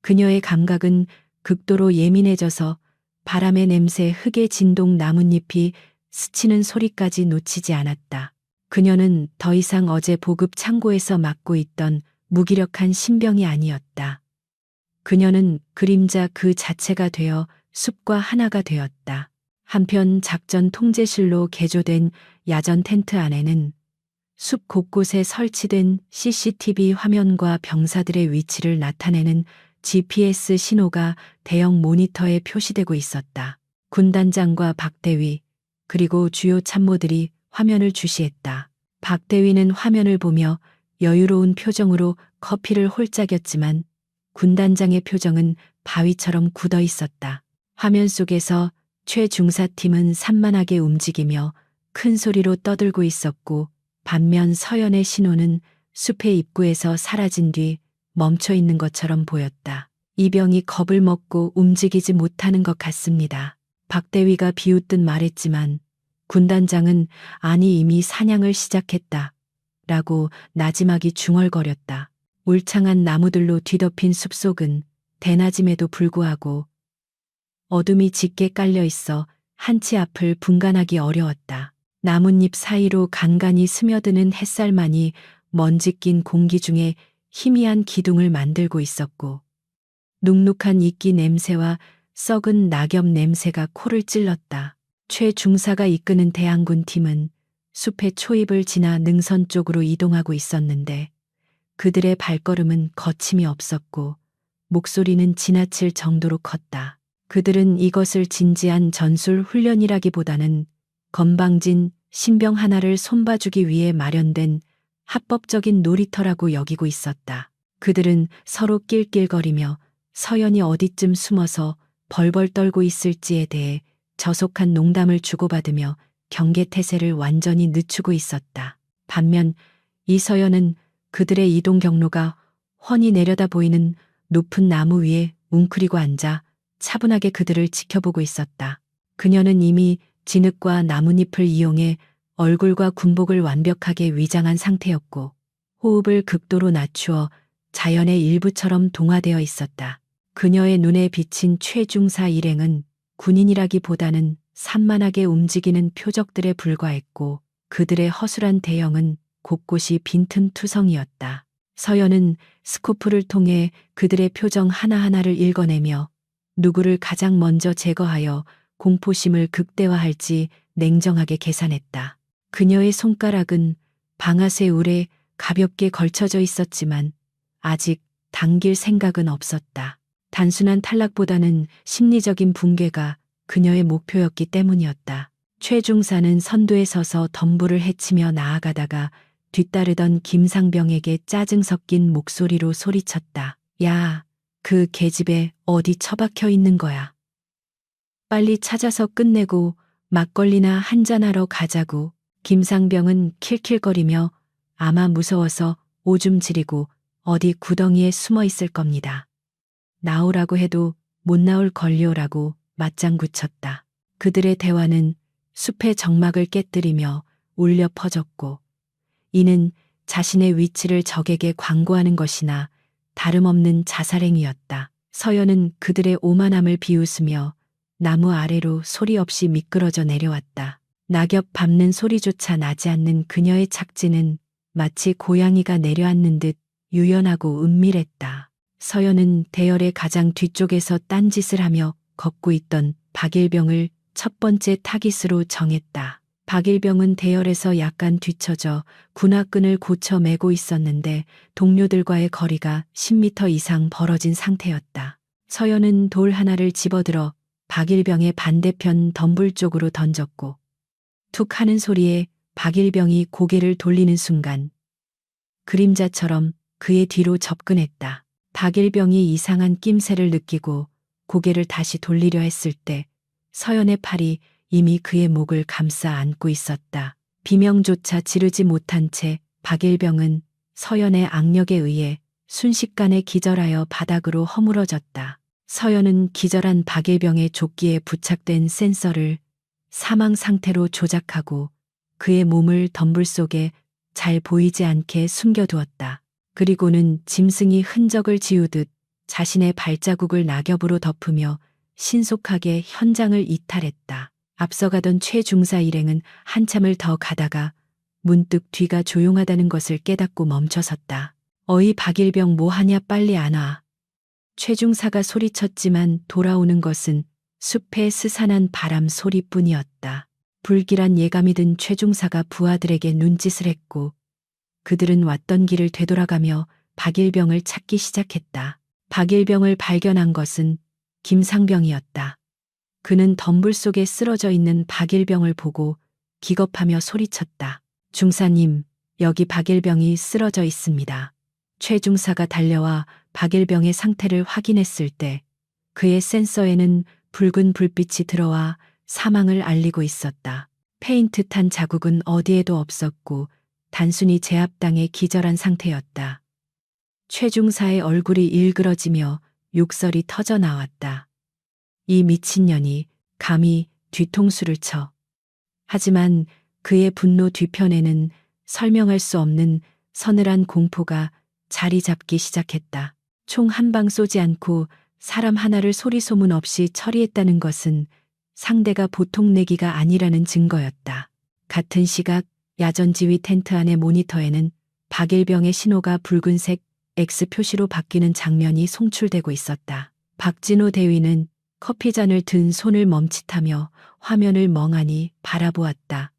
그녀의 감각은 극도로 예민해져서 바람의 냄새, 흙의 진동, 나뭇잎이 스치는 소리까지 놓치지 않았다. 그녀는 더 이상 어제 보급 창고에서 맡고 있던 무기력한 신병이 아니었다. 그녀는 그림자 그 자체가 되어 숲과 하나가 되었다. 한편 작전 통제실로 개조된 야전 텐트 안에는 숲 곳곳에 설치된 CCTV 화면과 병사들의 위치를 나타내는 GPS 신호가 대형 모니터에 표시되고 있었다. 군단장과 박대위 그리고 주요 참모들이 화면을 주시했다. 박대위는 화면을 보며 여유로운 표정으로 커피를 홀짝였지만 군단장의 표정은 바위처럼 굳어 있었다. 화면 속에서 최중사팀은 산만하게 움직이며 큰 소리로 떠들고 있었고 반면 서연의 신호는 숲의 입구에서 사라진 뒤 멈춰 있는 것처럼 보였다. 이병이 겁을 먹고 움직이지 못하는 것 같습니다. 박대위가 비웃듯 말했지만 군단장은 아니 이미 사냥을 시작했다. 라고 나지막이 중얼거렸다. 울창한 나무들로 뒤덮인 숲속은 대낮임에도 불구하고 어둠이 짙게 깔려 있어 한치 앞을 분간하기 어려웠다. 나뭇잎 사이로 간간히 스며드는 햇살만이 먼지 낀 공기 중에 희미한 기둥을 만들고 있었고, 눅눅한 이끼 냄새와 썩은 낙엽 냄새가 코를 찔렀다. 최 중사가 이끄는 대항군 팀은 숲의 초입을 지나 능선 쪽으로 이동하고 있었는데, 그들의 발걸음은 거침이 없었고 목소리는 지나칠 정도로 컸다. 그들은 이것을 진지한 전술 훈련이라기보다는 건방진 신병 하나를 손봐주기 위해 마련된 합법적인 놀이터라고 여기고 있었다. 그들은 서로 낄낄거리며 서연이 어디쯤 숨어서 벌벌 떨고 있을지에 대해 저속한 농담을 주고받으며 경계태세를 완전히 늦추고 있었다. 반면 이서연은 그들의 이동 경로가 훤히 내려다 보이는 높은 나무 위에 웅크리고 앉아 차분하게 그들을 지켜보고 있었다. 그녀는 이미 진흙과 나뭇잎을 이용해 얼굴과 군복을 완벽하게 위장한 상태였고, 호흡을 극도로 낮추어 자연의 일부처럼 동화되어 있었다. 그녀의 눈에 비친 최중사 일행은 군인이라기보다는 산만하게 움직이는 표적들에 불과했고, 그들의 허술한 대형은 곳곳이 빈틈투성이었다. 서연은 스코프를 통해 그들의 표정 하나하나를 읽어내며 누구를 가장 먼저 제거하여 공포심을 극대화할지 냉정하게 계산했다. 그녀의 손가락은 방아쇠 울에 가볍게 걸쳐져 있었지만 아직 당길 생각은 없었다. 단순한 탈락보다는 심리적인 붕괴가 그녀의 목표였기 때문이었다. 최중사는 선두에 서서 덤불을 헤치며 나아가다가 뒤따르던 김상병에게 짜증 섞인 목소리로 소리쳤다. 야, 그 계집애 어디 처박혀 있는 거야. 빨리 찾아서 끝내고 막걸리나 한잔하러 가자고. 김상병은 킬킬거리며 아마 무서워서 오줌 지리고 어디 구덩이에 숨어 있을 겁니다. 나오라고 해도 못 나올 걸요라고 맞장구 쳤다. 그들의 대화는 숲의 정막을 깨뜨리며 울려 퍼졌고, 이는 자신의 위치를 적에게 광고하는 것이나 다름없는 자살행위였다. 서연은 그들의 오만함을 비웃으며 나무 아래로 소리 없이 미끄러져 내려왔다. 낙엽 밟는 소리조차 나지 않는 그녀의 착지는 마치 고양이가 내려앉는 듯 유연하고 은밀했다. 서연은 대열의 가장 뒤쪽에서 딴짓을 하며 걷고 있던 박일병을 첫 번째 타깃으로 정했다. 박일병은 대열에서 약간 뒤처져 군화끈을 고쳐 매고 있었는데 동료들과의 거리가 10m 이상 벌어진 상태였다. 서연은 돌 하나를 집어들어 박일병의 반대편 덤불 쪽으로 던졌고, 툭 하는 소리에 박일병이 고개를 돌리는 순간 그림자처럼 그의 뒤로 접근했다. 박일병이 이상한 낌새를 느끼고 고개를 다시 돌리려 했을 때 서연의 팔이 이미 그의 목을 감싸 안고 있었다. 비명조차 지르지 못한 채 박일병은 서연의 악력에 의해 순식간에 기절하여 바닥으로 허물어졌다. 서연은 기절한 박일병의 조끼에 부착된 센서를 사망 상태로 조작하고 그의 몸을 덤불 속에 잘 보이지 않게 숨겨두었다. 그리고는 짐승이 흔적을 지우듯 자신의 발자국을 낙엽으로 덮으며 신속하게 현장을 이탈했다. 앞서가던 최중사 일행은 한참을 더 가다가 문득 뒤가 조용하다는 것을 깨닫고 멈춰섰다. 어이 박일병 뭐하냐 빨리 안 와. 최중사가 소리쳤지만 돌아오는 것은 숲의 스산한 바람 소리뿐이었다. 불길한 예감이 든 최중사가 부하들에게 눈짓을 했고, 그들은 왔던 길을 되돌아가며 박일병을 찾기 시작했다. 박일병을 발견한 것은 김상병이었다. 그는 덤불 속에 쓰러져 있는 박일병을 보고 기겁하며 소리쳤다. 중사님, 여기 박일병이 쓰러져 있습니다. 최중사가 달려와 박일병의 상태를 확인했을 때 그의 센서에는 붉은 불빛이 들어와 사망을 알리고 있었다. 페인트 탄 자국은 어디에도 없었고 단순히 제압당해 기절한 상태였다. 최중사의 얼굴이 일그러지며 욕설이 터져 나왔다. 이 미친년이 감히 뒤통수를 쳐. 하지만 그의 분노 뒤편에는 설명할 수 없는 서늘한 공포가 자리 잡기 시작했다. 총 한 방 쏘지 않고 사람 하나를 소리 소문 없이 처리했다는 것은 상대가 보통 내기가 아니라는 증거였다. 같은 시각 야전 지휘 텐트 안의 모니터에는 박일병의 신호가 붉은색 X 표시로 바뀌는 장면이 송출되고 있었다. 박진호 대위는 커피잔을 든 손을 멈칫하며 화면을 멍하니 바라보았다.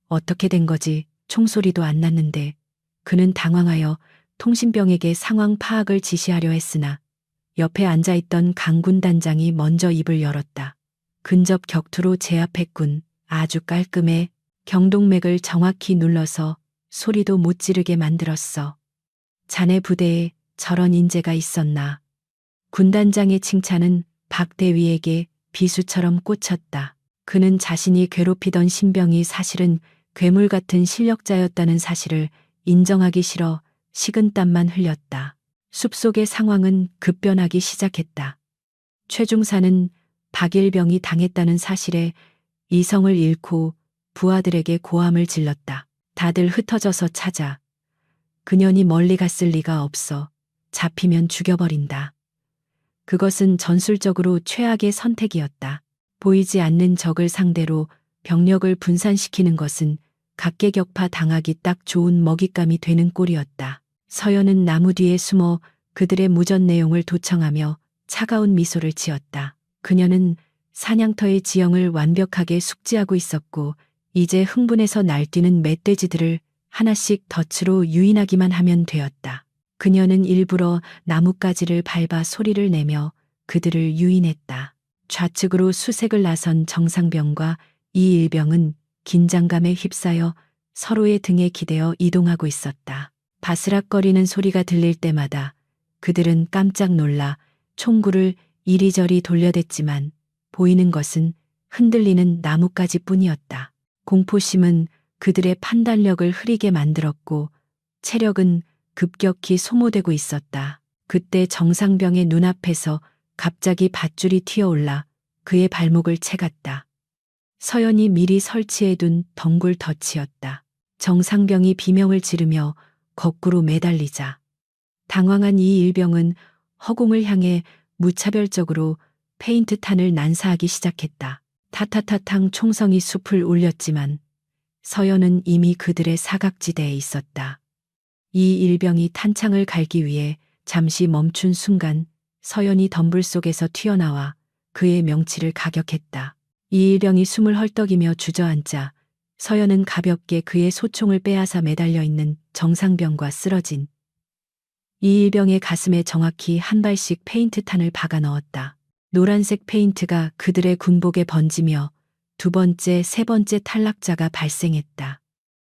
어떻게 된 거지? 총소리도 안 났는데. 그는 당황하여 통신병에게 상황 파악을 지시하려 했으나 옆에 앉아있던 강군 단장이 먼저 입을 열었다. 근접 격투로 제압했군. 아주 깔끔해. 경동맥을 정확히 눌러서 소리도 못 지르게 만들었어. 자네 부대에 저런 인재가 있었나. 군단장의 칭찬은 박 대위에게 비수처럼 꽂혔다. 그는 자신이 괴롭히던 신병이 사실은 괴물 같은 실력자였다는 사실을 인정하기 싫어 식은땀만 흘렸다. 숲속의 상황은 급변하기 시작했다. 최중사는 박일병이 당했다는 사실에 이성을 잃고 부하들에게 고함을 질렀다. 다들 흩어져서 찾아. 그년이 멀리 갔을 리가 없어. 잡히면 죽여버린다. 그것은 전술적으로 최악의 선택이었다. 보이지 않는 적을 상대로 병력을 분산시키는 것은 각계격파 당하기 딱 좋은 먹잇감이 되는 꼴이었다. 서연은 나무 뒤에 숨어 그들의 무전 내용을 도청하며 차가운 미소를 지었다. 그녀는 사냥터의 지형을 완벽하게 숙지하고 있었고 이제 흥분해서 날뛰는 멧돼지들을 하나씩 덫으로 유인하기만 하면 되었다. 그녀는 일부러 나뭇가지를 밟아 소리를 내며 그들을 유인했다. 좌측으로 수색을 나선 정상병과 이일병은 긴장감에 휩싸여 서로의 등에 기대어 이동하고 있었다. 바스락거리는 소리가 들릴 때마다 그들은 깜짝 놀라 총구를 이리저리 돌려댔지만 보이는 것은 흔들리는 나뭇가지뿐이었다. 공포심은 그들의 판단력을 흐리게 만들었고 체력은 급격히 소모되고 있었다. 그때 정상병의 눈앞에서 갑자기 밧줄이 튀어올라 그의 발목을 채갔다. 서연이 미리 설치해둔 덩굴 덫이었다. 정상병이 비명을 지르며 거꾸로 매달리자 당황한 이 일병은 허공을 향해 무차별적으로 페인트탄을 난사하기 시작했다. 타타타탕 총성이 숲을 울렸지만 서연은 이미 그들의 사각지대에 있었다. 이 일병이 탄창을 갈기 위해 잠시 멈춘 순간 서연이 덤불 속에서 튀어나와 그의 명치를 가격했다. 이 일병이 숨을 헐떡이며 주저앉자 서연은 가볍게 그의 소총을 빼앗아 매달려 있는 정상병과 쓰러진 이 일병의 가슴에 정확히 한 발씩 페인트탄을 박아 넣었다. 노란색 페인트가 그들의 군복에 번지며 두 번째, 세 번째 탈락자가 발생했다.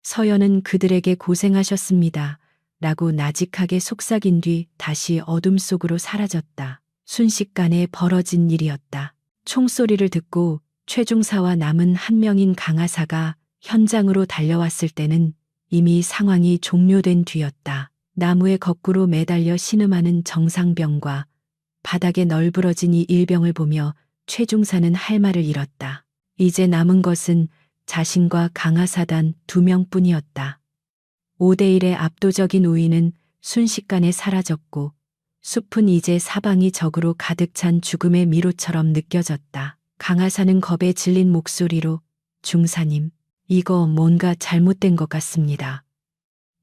서연은 그들에게 고생하셨습니다. 라고 나직하게 속삭인 뒤 다시 어둠 속으로 사라졌다. 순식간에 벌어진 일이었다. 총소리를 듣고 최중사와 남은 한 명인 강하사가 현장으로 달려왔을 때는 이미 상황이 종료된 뒤였다. 나무에 거꾸로 매달려 신음하는 정상병과 바닥에 널브러진 이 일병을 보며 최중사는 할 말을 잃었다. 이제 남은 것은 자신과 강하사단 2명뿐이었다. 5대1의 압도적인 우위는 순식간에 사라졌고 숲은 이제 사방이 적으로 가득 찬 죽음의 미로처럼 느껴졌다. 강하사는 겁에 질린 목소리로 중사님, 이거 뭔가 잘못된 것 같습니다.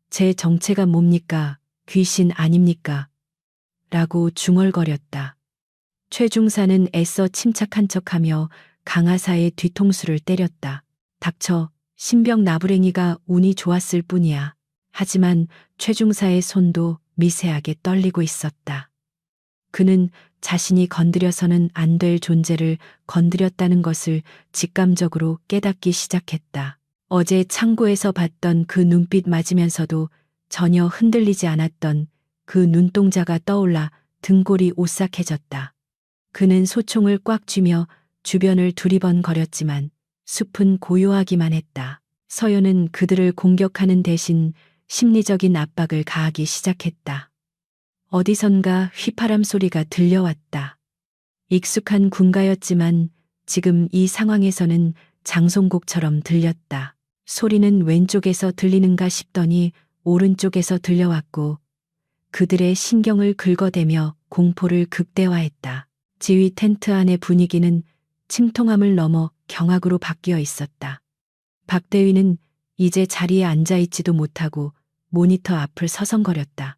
제 정체가 뭡니까? 귀신 아닙니까? 라고 중얼거렸다. 최중사는 애써 침착한 척하며 강하사의 뒤통수를 때렸다. 닥쳐, 신병 나부랭이가 운이 좋았을 뿐이야. 하지만 최중사의 손도 미세하게 떨리고 있었다. 그는 자신이 건드려서는 안 될 존재를 건드렸다는 것을 직감적으로 깨닫기 시작했다. 어제 창고에서 봤던 그 눈빛 맞으면서도 전혀 흔들리지 않았던 그 눈동자가 떠올라 등골이 오싹해졌다. 그는 소총을 꽉 쥐며 주변을 두리번거렸지만 숲은 고요하기만 했다. 서연은 그들을 공격하는 대신 심리적인 압박을 가하기 시작했다. 어디선가 휘파람 소리가 들려왔다. 익숙한 군가였지만 지금 이 상황에서는 장송곡처럼 들렸다. 소리는 왼쪽에서 들리는가 싶더니 오른쪽에서 들려왔고 그들의 신경을 긁어대며 공포를 극대화했다. 지휘 텐트 안의 분위기는 침통함을 넘어 경악으로 바뀌어 있었다. 박대위는 이제 자리에 앉아있지도 못하고 모니터 앞을 서성거렸다.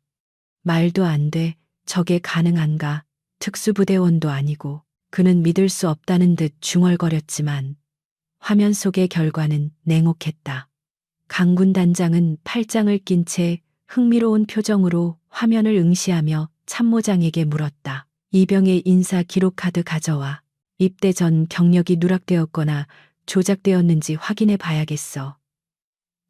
말도 안 돼. 저게 가능한가? 특수부대원도 아니고. 그는 믿을 수 없다는 듯 중얼거렸지만 화면 속의 결과는 냉혹했다. 강군 단장은 팔짱을 낀 채 흥미로운 표정으로 화면을 응시하며 참모장에게 물었다. 이병의 인사 기록 카드 가져와. 입대 전 경력이 누락되었거나 조작되었는지 확인해 봐야겠어.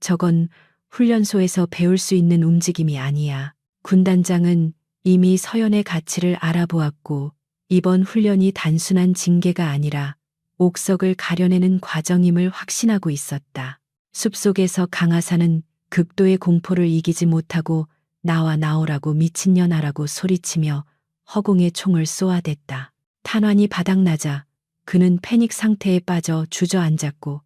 저건 훈련소에서 배울 수 있는 움직임이 아니야. 군 단장은 이미 서연의 가치를 알아보았고 이번 훈련이 단순한 징계가 아니라 옥석을 가려내는 과정임을 확신하고 있었다. 숲속에서 강하사는 극도의 공포를 이기지 못하고 나와 나오라고 미친년아라고 소리치며 허공에 총을 쏘아댔다. 탄환이 바닥나자 그는 패닉 상태에 빠져 주저앉았고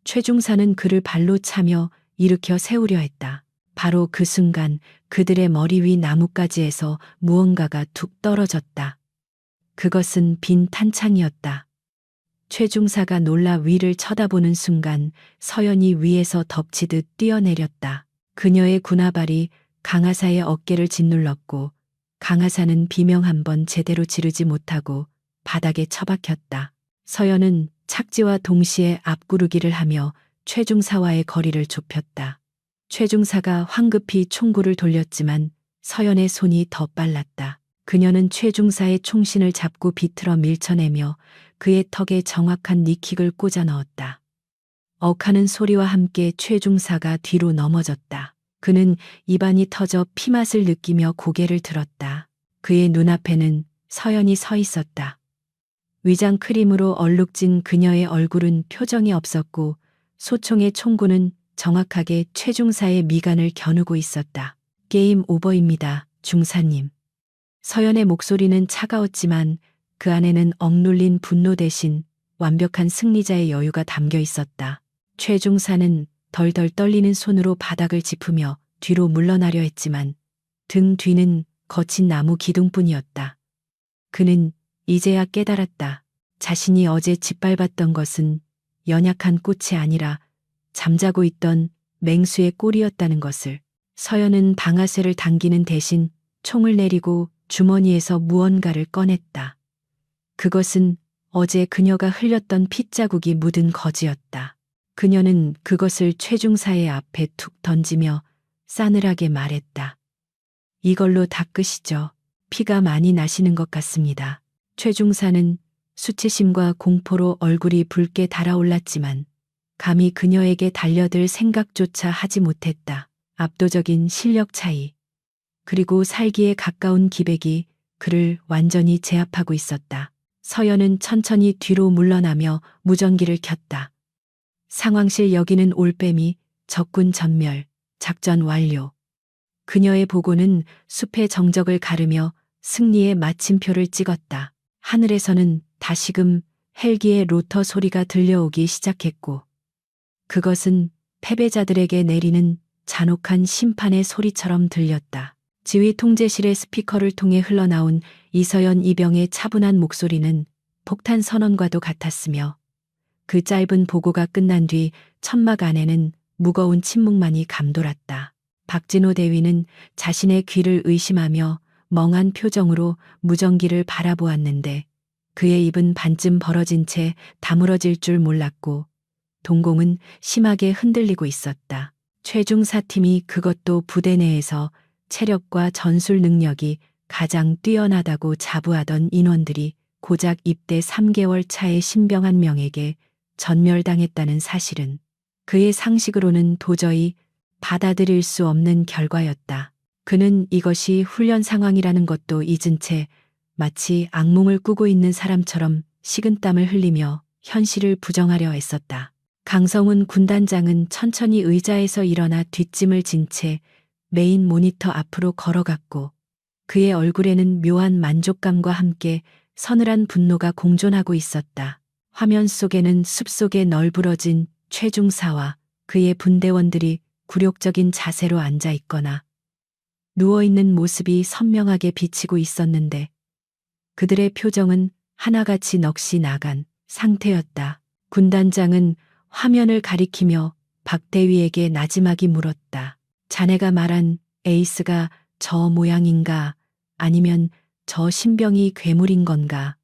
최중사는 그를 발로 차며 일으켜 세우려 했다. 바로 그 순간 그들의 머리 위 나뭇가지에서 무언가가 툭 떨어졌다. 그것은 빈 탄창이었다. 최중사가 놀라 위를 쳐다보는 순간 서연이 위에서 덮치듯 뛰어내렸다. 그녀의 군화발이 강하사의 어깨를 짓눌렀고 강하사는 비명 한 번 제대로 지르지 못하고 바닥에 처박혔다. 서연은 착지와 동시에 앞구르기를 하며 최중사와의 거리를 좁혔다. 최중사가 황급히 총구를 돌렸지만 서연의 손이 더 빨랐다. 그녀는 최중사의 총신을 잡고 비틀어 밀쳐내며 그의 턱에 정확한 니킥을 꽂아 넣었다. 억하는 소리와 함께 최중사가 뒤로 넘어졌다. 그는 입안이 터져 피맛을 느끼며 고개를 들었다. 그의 눈앞에는 서연이 서 있었다. 위장 크림으로 얼룩진 그녀의 얼굴은 표정이 없었고 소총의 총구는 정확하게 최중사의 미간을 겨누고 있었다. 게임 오버입니다, 중사님. 서연의 목소리는 차가웠지만 그 안에는 억눌린 분노 대신 완벽한 승리자의 여유가 담겨 있었다. 최중사는 덜덜 떨리는 손으로 바닥을 짚으며 뒤로 물러나려 했지만 등 뒤는 거친 나무 기둥뿐이었다. 그는 이제야 깨달았다. 자신이 어제 짓밟았던 것은 연약한 꽃이 아니라 잠자고 있던 맹수의 꼬리였다는 것을. 서연은 방아쇠를 당기는 대신 총을 내리고 주머니에서 무언가를 꺼냈다. 그것은 어제 그녀가 흘렸던 핏자국이 묻은 거지였다. 그녀는 그것을 최중사의 앞에 툭 던지며 싸늘하게 말했다. 이걸로 닦으시죠. 피가 많이 나시는 것 같습니다. 최중사는 수치심과 공포로 얼굴이 붉게 달아올랐지만 감히 그녀에게 달려들 생각조차 하지 못했다. 압도적인 실력 차이, 그리고 살기에 가까운 기백이 그를 완전히 제압하고 있었다. 서연은 천천히 뒤로 물러나며 무전기를 켰다. 상황실 여기는 올빼미, 적군 전멸, 작전 완료. 그녀의 보고는 숲의 정적을 가르며 승리의 마침표를 찍었다. 하늘에서는 다시금 헬기의 로터 소리가 들려오기 시작했고 그것은 패배자들에게 내리는 잔혹한 심판의 소리처럼 들렸다. 지휘 통제실의 스피커를 통해 흘러나온 이서연 이병의 차분한 목소리는 폭탄 선언과도 같았으며 그 짧은 보고가 끝난 뒤 천막 안에는 무거운 침묵만이 감돌았다. 박진호 대위는 자신의 귀를 의심하며 멍한 표정으로 무전기를 바라보았는데 그의 입은 반쯤 벌어진 채 다물어질 줄 몰랐고 동공은 심하게 흔들리고 있었다. 최중사팀이 그것도 부대 내에서 체력과 전술 능력이 가장 뛰어나다고 자부하던 인원들이 고작 입대 3개월 차의 신병 한 명에게 전멸당했다는 사실은 그의 상식으로는 도저히 받아들일 수 없는 결과였다. 그는 이것이 훈련 상황이라는 것도 잊은 채 마치 악몽을 꾸고 있는 사람처럼 식은땀을 흘리며 현실을 부정하려 했었다. 강성훈 군단장은 천천히 의자에서 일어나 뒷짐을 진 채 메인 모니터 앞으로 걸어갔고 그의 얼굴에는 묘한 만족감과 함께 서늘한 분노가 공존하고 있었다. 화면 속에는 숲속에 널브러진 최중사와 그의 분대원들이 굴욕적인 자세로 앉아 있거나 누워있는 모습이 선명하게 비치고 있었는데 그들의 표정은 하나같이 넋이 나간 상태였다. 군단장은 화면을 가리키며 박대위에게 나지막이 물었다. 자네가 말한 에이스가 저 모양인가? 아니면 저 신병이 괴물인 건가?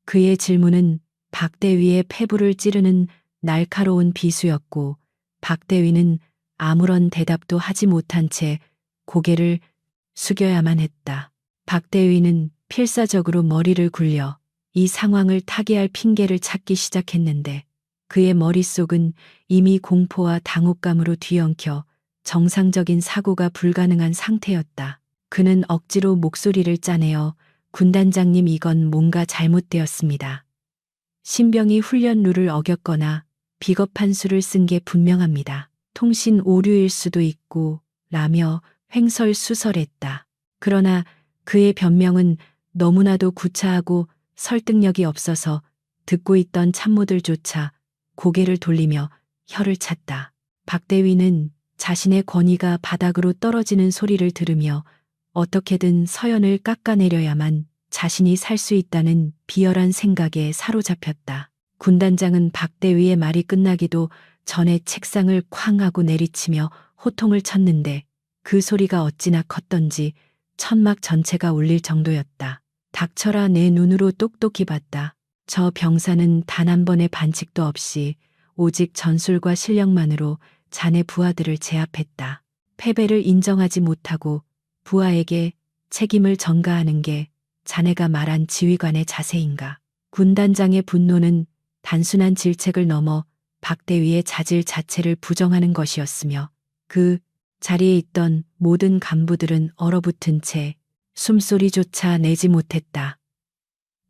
그의 질문은 박대위의 폐부를 찌르는 날카로운 비수였고 박대위는 아무런 대답도 하지 못한 채 고개를 숙여야만 했다. 박대위는 필사적으로 머리를 굴려 이 상황을 타개할 핑계를 찾기 시작했는데 그의 머릿속은 이미 공포와 당혹감으로 뒤엉켜 정상적인 사고가 불가능한 상태였다. 그는 억지로 목소리를 짜내어 군단장님 이건 뭔가 잘못되었습니다. 신병이 훈련 룰을 어겼거나 비겁한 수를 쓴 게 분명합니다. 통신 오류일 수도 있고 라며 횡설수설했다. 그러나 그의 변명은 너무나도 구차하고 설득력이 없어서 듣고 있던 참모들조차 고개를 돌리며 혀를 찼다. 박대위는 자신의 권위가 바닥으로 떨어지는 소리를 들으며 어떻게든 서연을 깎아내려야만 자신이 살 수 있다는 비열한 생각에 사로잡혔다. 군단장은 박대위의 말이 끝나기도 전에 책상을 쾅 하고 내리치며 호통을 쳤는데 그 소리가 어찌나 컸던지 천막 전체가 울릴 정도였다. 닥쳐라 내 눈으로 똑똑히 봤다. 저 병사는 단 한 번의 반칙도 없이 오직 전술과 실력만으로 자네 부하들을 제압했다. 패배를 인정하지 못하고 부하에게 책임을 전가하는 게 자네가 말한 지휘관의 자세인가. 군단장의 분노는 단순한 질책을 넘어 박대위의 자질 자체를 부정하는 것이었으며 그 자리에 있던 모든 간부들은 얼어붙은 채 숨소리조차 내지 못했다.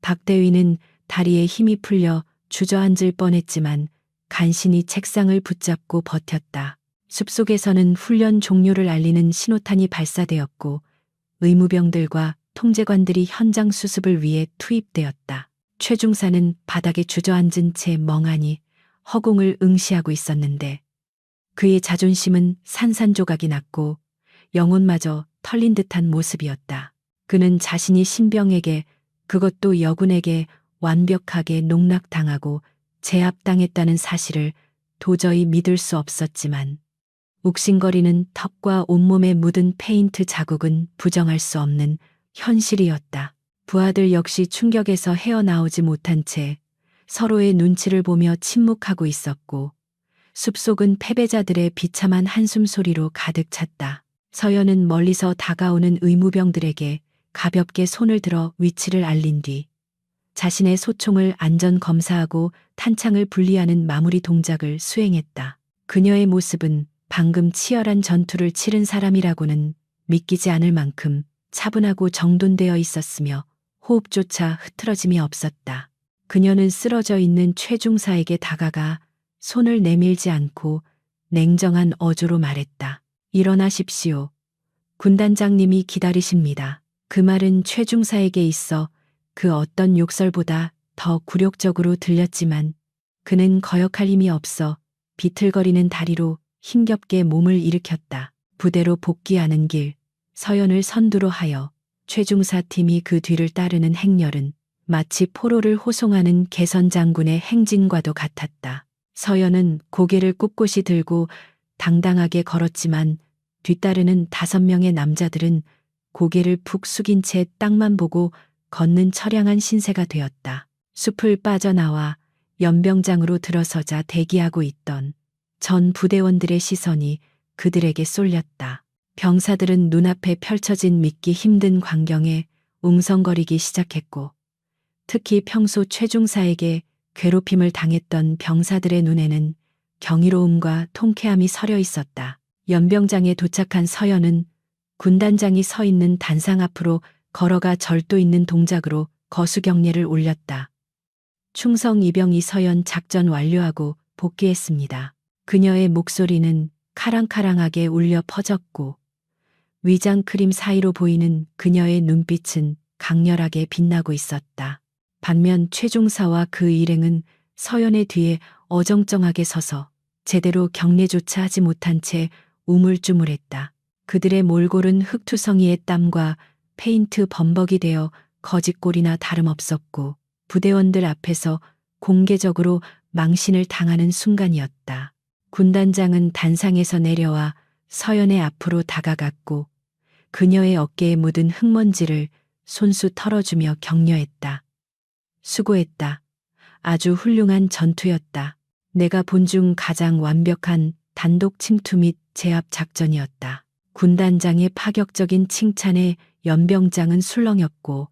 박대위는 다리에 힘이 풀려 주저앉을 뻔했지만 간신히 책상을 붙잡고 버텼다. 숲속에서는 훈련 종료를 알리는 신호탄이 발사되었고 의무병들과 통제관들이 현장 수습을 위해 투입되었다. 최중사는 바닥에 주저앉은 채 멍하니 허공을 응시하고 있었는데 그의 자존심은 산산조각이 났고 영혼마저 털린 듯한 모습이었다. 그는 자신이 신병에게 그것도 여군에게 완벽하게 농락당하고 제압당했다는 사실을 도저히 믿을 수 없었지만 욱신거리는 턱과 온몸에 묻은 페인트 자국은 부정할 수 없는 현실이었다. 부하들 역시 충격에서 헤어나오지 못한 채 서로의 눈치를 보며 침묵하고 있었고 숲속은 패배자들의 비참한 한숨 소리로 가득 찼다. 서연은 멀리서 다가오는 의무병들에게 가볍게 손을 들어 위치를 알린 뒤 자신의 소총을 안전 검사하고 탄창을 분리하는 마무리 동작을 수행했다. 그녀의 모습은 방금 치열한 전투를 치른 사람이라고는 믿기지 않을 만큼 차분하고 정돈되어 있었으며 호흡조차 흐트러짐이 없었다. 그녀는 쓰러져 있는 최중사에게 다가가 손을 내밀지 않고 냉정한 어조로 말했다. 일어나십시오. 군단장님이 기다리십니다. 그 말은 최중사에게 있어 그 어떤 욕설보다 더 굴욕적으로 들렸지만 그는 거역할 힘이 없어 비틀거리는 다리로 힘겹게 몸을 일으켰다. 부대로 복귀하는 길 서연을 선두로 하여 최중사 팀이 그 뒤를 따르는 행렬은 마치 포로를 호송하는 개선 장군의 행진과도 같았다. 서연은 고개를 꼿꼿이 들고 당당하게 걸었지만 뒤따르는 5명의 남자들은 고개를 푹 숙인 채 땅만 보고 걷는 처량한 신세가 되었다. 숲을 빠져나와 연병장으로 들어서자 대기하고 있던 전 부대원들의 시선이 그들에게 쏠렸다. 병사들은 눈앞에 펼쳐진 믿기 힘든 광경에 웅성거리기 시작했고 특히 평소 최중사에게 괴롭힘을 당했던 병사들의 눈에는 경이로움과 통쾌함이 서려 있었다. 연병장에 도착한 서연은 군단장이 서 있는 단상 앞으로 걸어가 절도 있는 동작으로 거수경례를 올렸다. 충성 이병 이서연 작전 완료하고 복귀했습니다. 그녀의 목소리는 카랑카랑하게 울려 퍼졌고 위장 크림 사이로 보이는 그녀의 눈빛은 강렬하게 빛나고 있었다. 반면 최중사와 그 일행은 서연의 뒤에 어정쩡하게 서서 제대로 경례조차 하지 못한 채 우물쭈물했다. 그들의 몰골은 흙투성이의 땀과 페인트 범벅이 되어 거짓골이나 다름없었고 부대원들 앞에서 공개적으로 망신을 당하는 순간이었다. 군단장은 단상에서 내려와 서연의 앞으로 다가갔고 그녀의 어깨에 묻은 흙먼지를 손수 털어주며 격려했다. 수고했다. 아주 훌륭한 전투였다. 내가 본 중 가장 완벽한 단독 침투 및 제압 작전이었다. 군단장의 파격적인 칭찬에 연병장은 술렁였고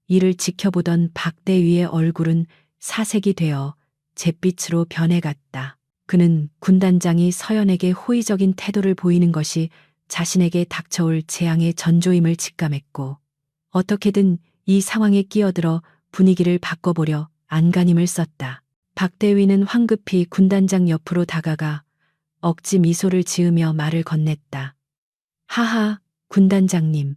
이를 지켜보던 박대위의 얼굴은 사색이 되어 잿빛으로 변해갔다. 그는 군단장이 서연에게 호의적인 태도를 보이는 것이 자신에게 닥쳐올 재앙의 전조임을 직감했고 어떻게든 이 상황에 끼어들어 분위기를 바꿔보려 안간힘을 썼다. 박대위는 황급히 군단장 옆으로 다가가 억지 미소를 지으며 말을 건넸다. 하하, 군단장님.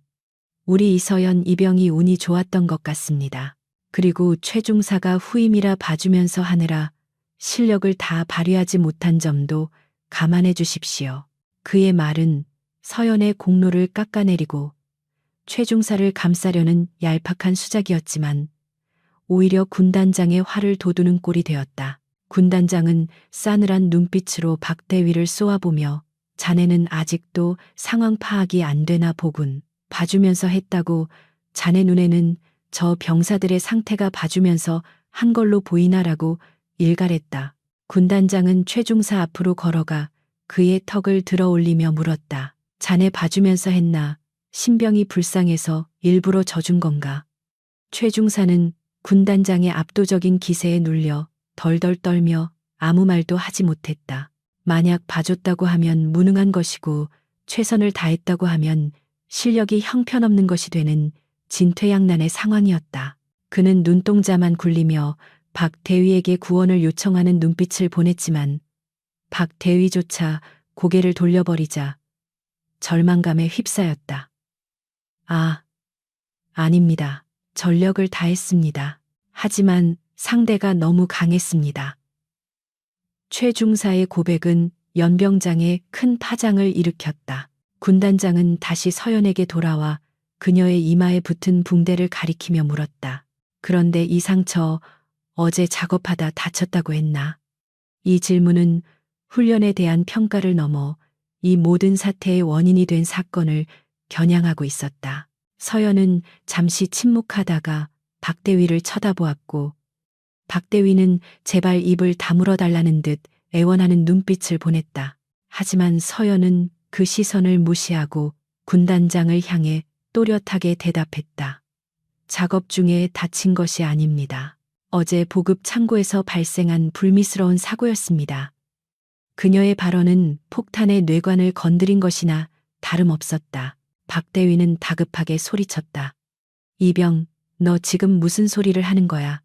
우리 이서연 이병이 운이 좋았던 것 같습니다. 그리고 최중사가 후임이라 봐주면서 하느라 실력을 다 발휘하지 못한 점도 감안해 주십시오. 그의 말은 서연의 공로를 깎아내리고 최중사를 감싸려는 얄팍한 수작이었지만 오히려 군단장의 화를 돋우는 꼴이 되었다. 군단장은 싸늘한 눈빛으로 박대위를 쏘아보며 자네는 아직도 상황 파악이 안 되나 보군. 봐주면서 했다고 자네 눈에는 저 병사들의 상태가 봐주면서 한 걸로 보이나라고 일갈했다. 군단장은 최중사 앞으로 걸어가 그의 턱을 들어 올리며 물었다. 자네 봐주면서 했나? 신병이 불쌍해서 일부러 져준 건가? 최중사는 군단장의 압도적인 기세에 눌려 덜덜 떨며 아무 말도 하지 못했다. 만약 봐줬다고 하면 무능한 것이고 최선을 다했다고 하면 실력이 형편없는 것이 되는 진퇴양난의 상황이었다. 그는 눈동자만 굴리며 박 대위에게 구원을 요청하는 눈빛을 보냈지만 박 대위조차 고개를 돌려버리자 절망감에 휩싸였다. 아, 아닙니다. 전력을 다했습니다. 하지만 상대가 너무 강했습니다. 최중사의 고백은 연병장에 큰 파장을 일으켰다. 군단장은 다시 서연에게 돌아와 그녀의 이마에 붙은 붕대를 가리키며 물었다. 그런데 이 상처 어제 작업하다 다쳤다고 했나? 이 질문은 훈련에 대한 평가를 넘어 이 모든 사태의 원인이 된 사건을 겨냥하고 있었다. 서연은 잠시 침묵하다가 박대위를 쳐다보았고 박대위는 제발 입을 다물어 달라는 듯 애원하는 눈빛을 보냈다. 하지만 서연은 그 시선을 무시하고 군단장을 향해 또렷하게 대답했다. 작업 중에 다친 것이 아닙니다. 어제 보급 창고에서 발생한 불미스러운 사고였습니다. 그녀의 발언은 폭탄의 뇌관을 건드린 것이나 다름없었다. 박대위는 다급하게 소리쳤다. 이병, 너 지금 무슨 소리를 하는 거야?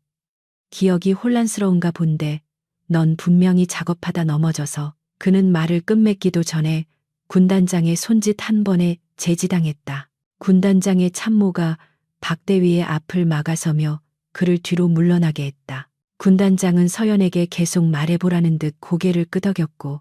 기억이 혼란스러운가 본데 넌 분명히 작업하다 넘어져서. 그는 말을 끝맺기도 전에 군단장의 손짓 한 번에 제지당했다. 군단장의 참모가 박대위의 앞을 막아서며 그를 뒤로 물러나게 했다. 군단장은 서연에게 계속 말해보라는 듯 고개를 끄덕였고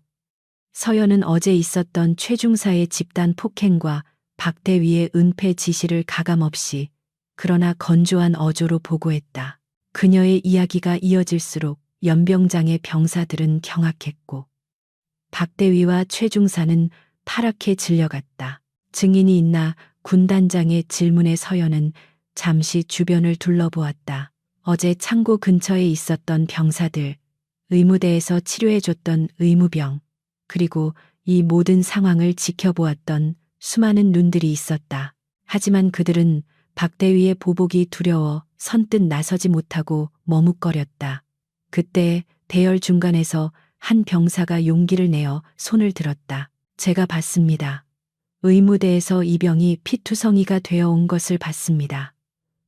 서연은 어제 있었던 최중사의 집단 폭행과 박대위의 은폐 지시를 가감없이 그러나 건조한 어조로 보고했다. 그녀의 이야기가 이어질수록 연병장의 병사들은 경악했고 박대위와 최중사는 파랗게 질려갔다. 증인이 있나 군단장의 질문에 서연은 잠시 주변을 둘러보았다. 어제 창고 근처에 있었던 병사들, 의무대에서 치료해줬던 의무병, 그리고 이 모든 상황을 지켜보았던 수많은 눈들이 있었다. 하지만 그들은 박대위의 보복이 두려워 선뜻 나서지 못하고 머뭇거렸다. 그때 대열 중간에서 한 병사가 용기를 내어 손을 들었다. 제가 봤습니다. 의무대에서 이병이 피투성이가 되어 온 것을 봤습니다.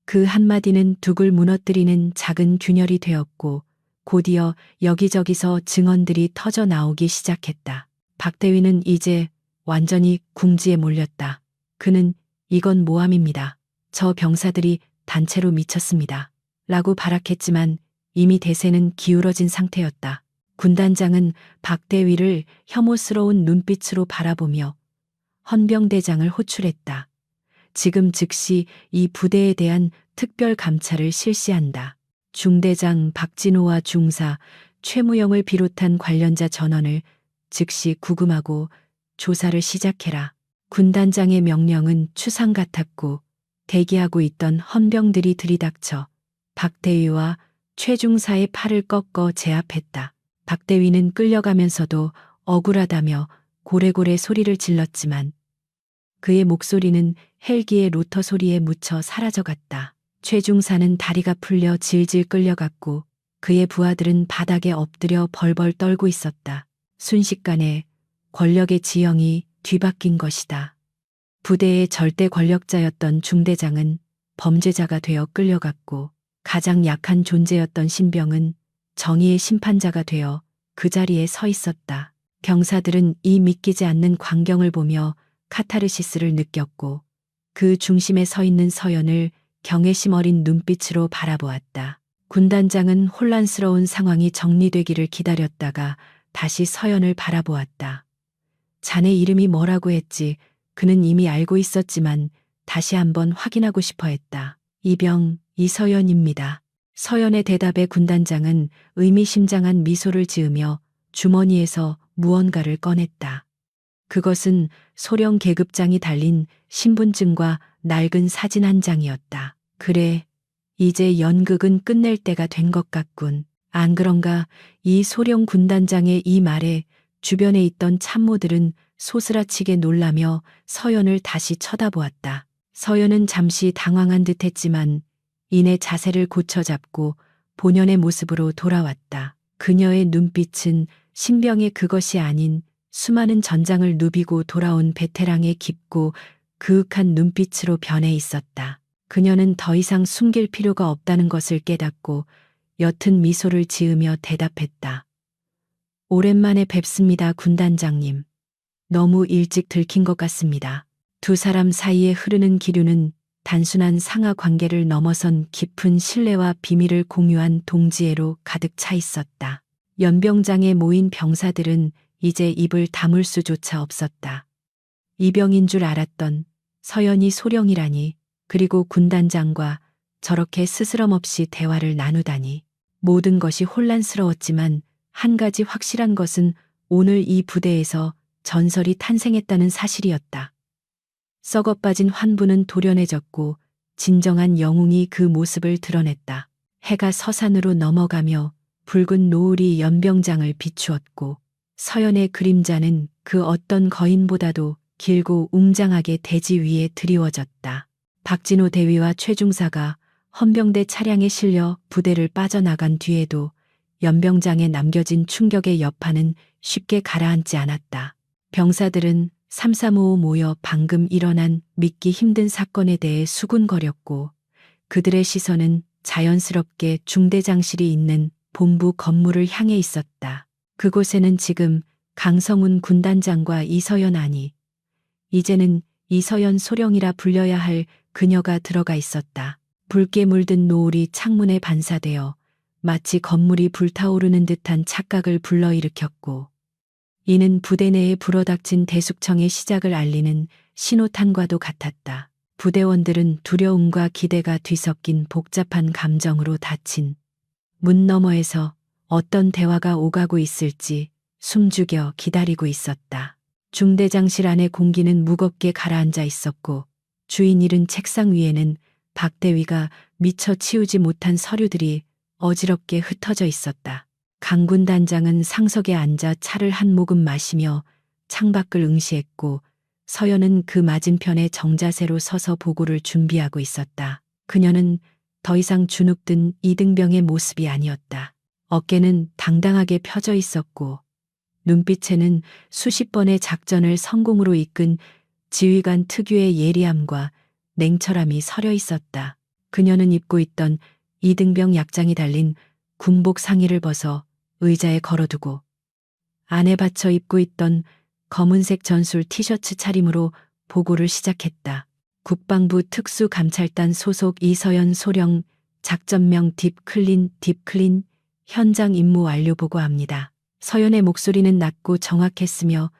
그 한마디는 둑을 무너뜨리는 작은 균열이 되었고 곧이어 여기저기서 증언들이 터져 나오기 시작했다. 박대위는 이제 완전히 궁지에 몰렸다. 그는 이건 모함입니다. 저 병사들이 단체로 미쳤습니다. 라고 발악했지만 이미 대세는 기울어진 상태였다. 군단장은 박대위를 혐오스러운 눈빛으로 바라보며 헌병대장을 호출했다. 지금 즉시 이 부대에 대한 특별 감찰을 실시한다. 중대장 박진호와 중사 최무영을 비롯한 관련자 전원을 즉시 구금하고 조사를 시작해라. 군단장의 명령은 추상 같았고 대기하고 있던 헌병들이 들이닥쳐 박대위와 최중사의 팔을 꺾어 제압했다. 박대위는 끌려가면서도 억울하다며 고래고래 소리를 질렀지만 그의 목소리는 헬기의 로터 소리에 묻혀 사라져갔다. 최중사는 다리가 풀려 질질 끌려갔고 그의 부하들은 바닥에 엎드려 벌벌 떨고 있었다. 순식간에 권력의 지형이 뒤바뀐 것이다. 부대의 절대 권력자였던 중대장은 범죄자가 되어 끌려갔고 가장 약한 존재였던 신병은 정의의 심판자가 되어 그 자리에 서 있었다. 병사들은 이 믿기지 않는 광경을 보며 카타르시스를 느꼈고 그 중심에 서 있는 서연을 경외심 어린 눈빛으로 바라보았다. 군단장은 혼란스러운 상황이 정리되기를 기다렸다가 다시 서연을 바라보았다. 자네 이름이 뭐라고 했지? 그는 이미 알고 있었지만 다시 한번 확인하고 싶어 했다. 이병 이서연입니다. 서연의 대답에 군단장은 의미심장한 미소를 지으며 주머니에서 무언가를 꺼냈다. 그것은 소령 계급장이 달린 신분증과 낡은 사진 한 장이었다. 그래, 이제 연극은 끝낼 때가 된 것 같군. 안 그런가? 이 소령 군단장의 이 말에 주변에 있던 참모들은 소스라치게 놀라며 서연을 다시 쳐다보았다. 서연은 잠시 당황한 듯했지만 이내 자세를 고쳐잡고 본연의 모습으로 돌아왔다. 그녀의 눈빛은 신병의 그것이 아닌 수많은 전장을 누비고 돌아온 베테랑의 깊고 그윽한 눈빛으로 변해 있었다. 그녀는 더 이상 숨길 필요가 없다는 것을 깨닫고 옅은 미소를 지으며 대답했다. 오랜만에 뵙습니다, 군단장님. 너무 일찍 들킨 것 같습니다. 두 사람 사이에 흐르는 기류는 단순한 상하 관계를 넘어선 깊은 신뢰와 비밀을 공유한 동지애로 가득 차 있었다. 연병장에 모인 병사들은 이제 입을 다물 수조차 없었다. 이병인 줄 알았던 서연이 소령이라니, 그리고 군단장과 저렇게 스스럼 없이 대화를 나누다니. 모든 것이 혼란스러웠지만 한 가지 확실한 것은 오늘 이 부대에서 전설이 탄생했다는 사실이었다. 썩어빠진 환부는 도련해졌고 진정한 영웅이 그 모습을 드러냈다. 해가 서산으로 넘어가며 붉은 노을이 연병장을 비추었고 서연의 그림자는 그 어떤 거인보다도 길고 웅장하게 대지 위에 드리워졌다. 박진호 대위와 최중사가 헌병대 차량에 실려 부대를 빠져나간 뒤에도 연병장에 남겨진 충격의 여파는 쉽게 가라앉지 않았다. 병사들은 삼삼오오 모여 방금 일어난 믿기 힘든 사건에 대해 수군거렸고 그들의 시선은 자연스럽게 중대장실이 있는 본부 건물을 향해 있었다. 그곳에는 지금 강성훈 군단장과 이서연 아니, 이제는 이서연 소령이라 불려야 할 그녀가 들어가 있었다. 붉게 물든 노을이 창문에 반사되어 마치 건물이 불타오르는 듯한 착각을 불러일으켰고 이는 부대 내에 불어닥친 대숙청의 시작을 알리는 신호탄과도 같았다. 부대원들은 두려움과 기대가 뒤섞인 복잡한 감정으로 닫힌 문 너머에서 어떤 대화가 오가고 있을지 숨죽여 기다리고 있었다. 중대장실 안의 공기는 무겁게 가라앉아 있었고 주인 잃은 책상 위에는 박대위가 미처 치우지 못한 서류들이 어지럽게 흩어져 있었다. 강군 단장은 상석에 앉아 차를 한 모금 마시며 창밖을 응시했고 서연은 그 맞은편에 정자세로 서서 보고를 준비하고 있었다. 그녀는 더 이상 주눅든 이등병의 모습이 아니었다. 어깨는 당당하게 펴져 있었고 눈빛에는 수십 번의 작전을 성공으로 이끈 지휘관 특유의 예리함과 냉철함이 서려 있었다. 그녀는 입고 있던 이등병 약장이 달린 군복 상의를 벗어 의자에 걸어두고 안에 받쳐 입고 있던 검은색 전술 티셔츠 차림으로 보고를 시작했다. 국방부 특수감찰단 소속 이서연 소령, 작전명 딥클린, 현장 임무 완료 보고합니다. 서연의 목소리는 낮고 정확했으며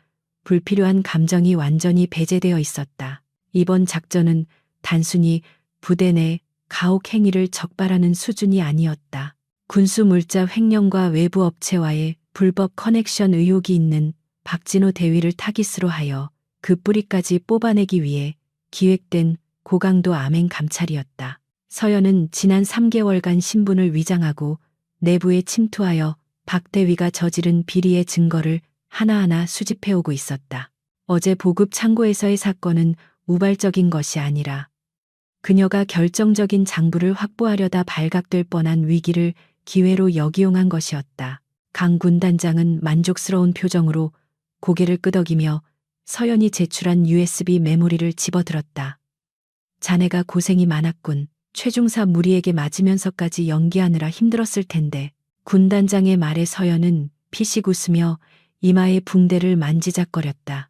불필요한 감정이 완전히 배제되어 있었다. 이번 작전은 단순히 부대 내 가혹 행위를 적발하는 수준이 아니었다. 군수 물자 횡령과 외부 업체와의 불법 커넥션 의혹이 있는 박진호 대위를 타깃으로 하여 그 뿌리까지 뽑아내기 위해 기획된 고강도 암행 감찰이었다. 서연은 지난 3개월간 신분을 위장하고 내부에 침투하여 박 대위가 저지른 비리의 증거를 하나하나 수집해오고 있었다. 어제 보급 창고에서의 사건은 우발적인 것이 아니라 그녀가 결정적인 장부를 확보하려다 발각될 뻔한 위기를 기회로 역이용한 것이었다. 강 군단장은 만족스러운 표정으로 고개를 끄덕이며 서연이 제출한 USB 메모리를 집어들었다. 자네가 고생이 많았군. 최중사 무리에게 맞으면서까지 연기하느라 힘들었을 텐데. 군단장의 말에 서연은 피식 웃으며 이마의 붕대를 만지작거렸다.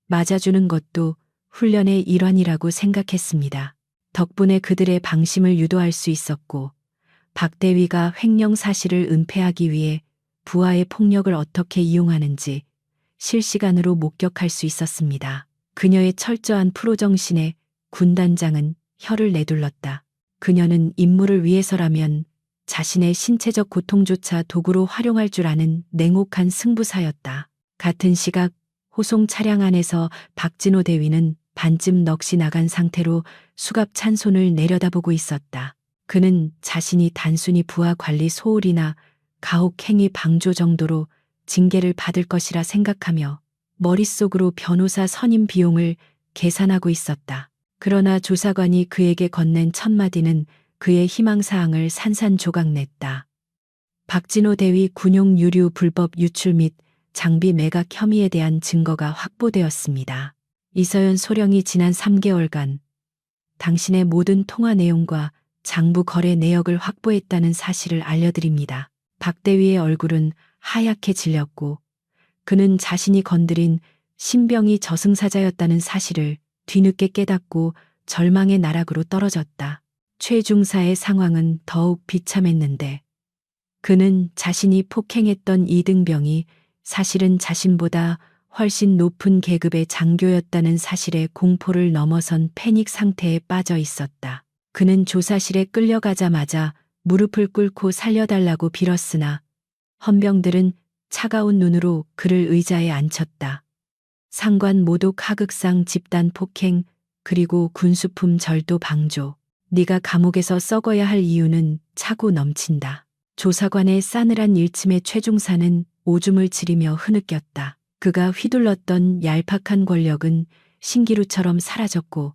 맞아주는 것도 훈련의 일환이라고 생각했습니다. 덕분에 그들의 방심을 유도할 수 있었고 박 대위가 횡령 사실을 은폐하기 위해 부하의 폭력을 어떻게 이용하는지 실시간으로 목격할 수 있었습니다. 그녀의 철저한 프로 정신에 군단장은 혀를 내둘렀다. 그녀는 임무를 위해서라면 자신의 신체적 고통조차 도구로 활용할 줄 아는 냉혹한 승부사였다. 같은 시각 호송 차량 안에서 박진호 대위는 반쯤 넋이 나간 상태로 수갑찬 손을 내려다보고 있었다. 그는 자신이 단순히 부하 관리 소홀이나 가혹행위 방조 정도로 징계를 받을 것이라 생각하며 머릿속으로 변호사 선임 비용을 계산하고 있었다. 그러나 조사관이 그에게 건넨 첫 마디는 그의 희망사항을 산산조각냈다. 박진호 대위 군용 유류 불법 유출 및 장비 매각 혐의에 대한 증거가 확보되었습니다. 이서연 소령이 지난 3개월간 당신의 모든 통화 내용과 장부 거래 내역을 확보했다는 사실을 알려드립니다. 박 대위의 얼굴은 하얗게 질렸고 그는 자신이 건드린 신병이 저승사자였다는 사실을 뒤늦게 깨닫고 절망의 나락으로 떨어졌다. 최중사의 상황은 더욱 비참했는데 그는 자신이 폭행했던 이등병이 사실은 자신보다 훨씬 높은 계급의 장교였다는 사실에 공포를 넘어선 패닉 상태에 빠져 있었다. 그는 조사실에 끌려가자마자 무릎을 꿇고 살려달라고 빌었으나 헌병들은 차가운 눈으로 그를 의자에 앉혔다. 상관 모독 하극상 집단 폭행 그리고 군수품 절도 방조. 네가 감옥에서 썩어야 할 이유는 차고 넘친다. 조사관의 싸늘한 일침에 최중사는 오줌을 지리며 흐느꼈다. 그가 휘둘렀던 얄팍한 권력은 신기루처럼 사라졌고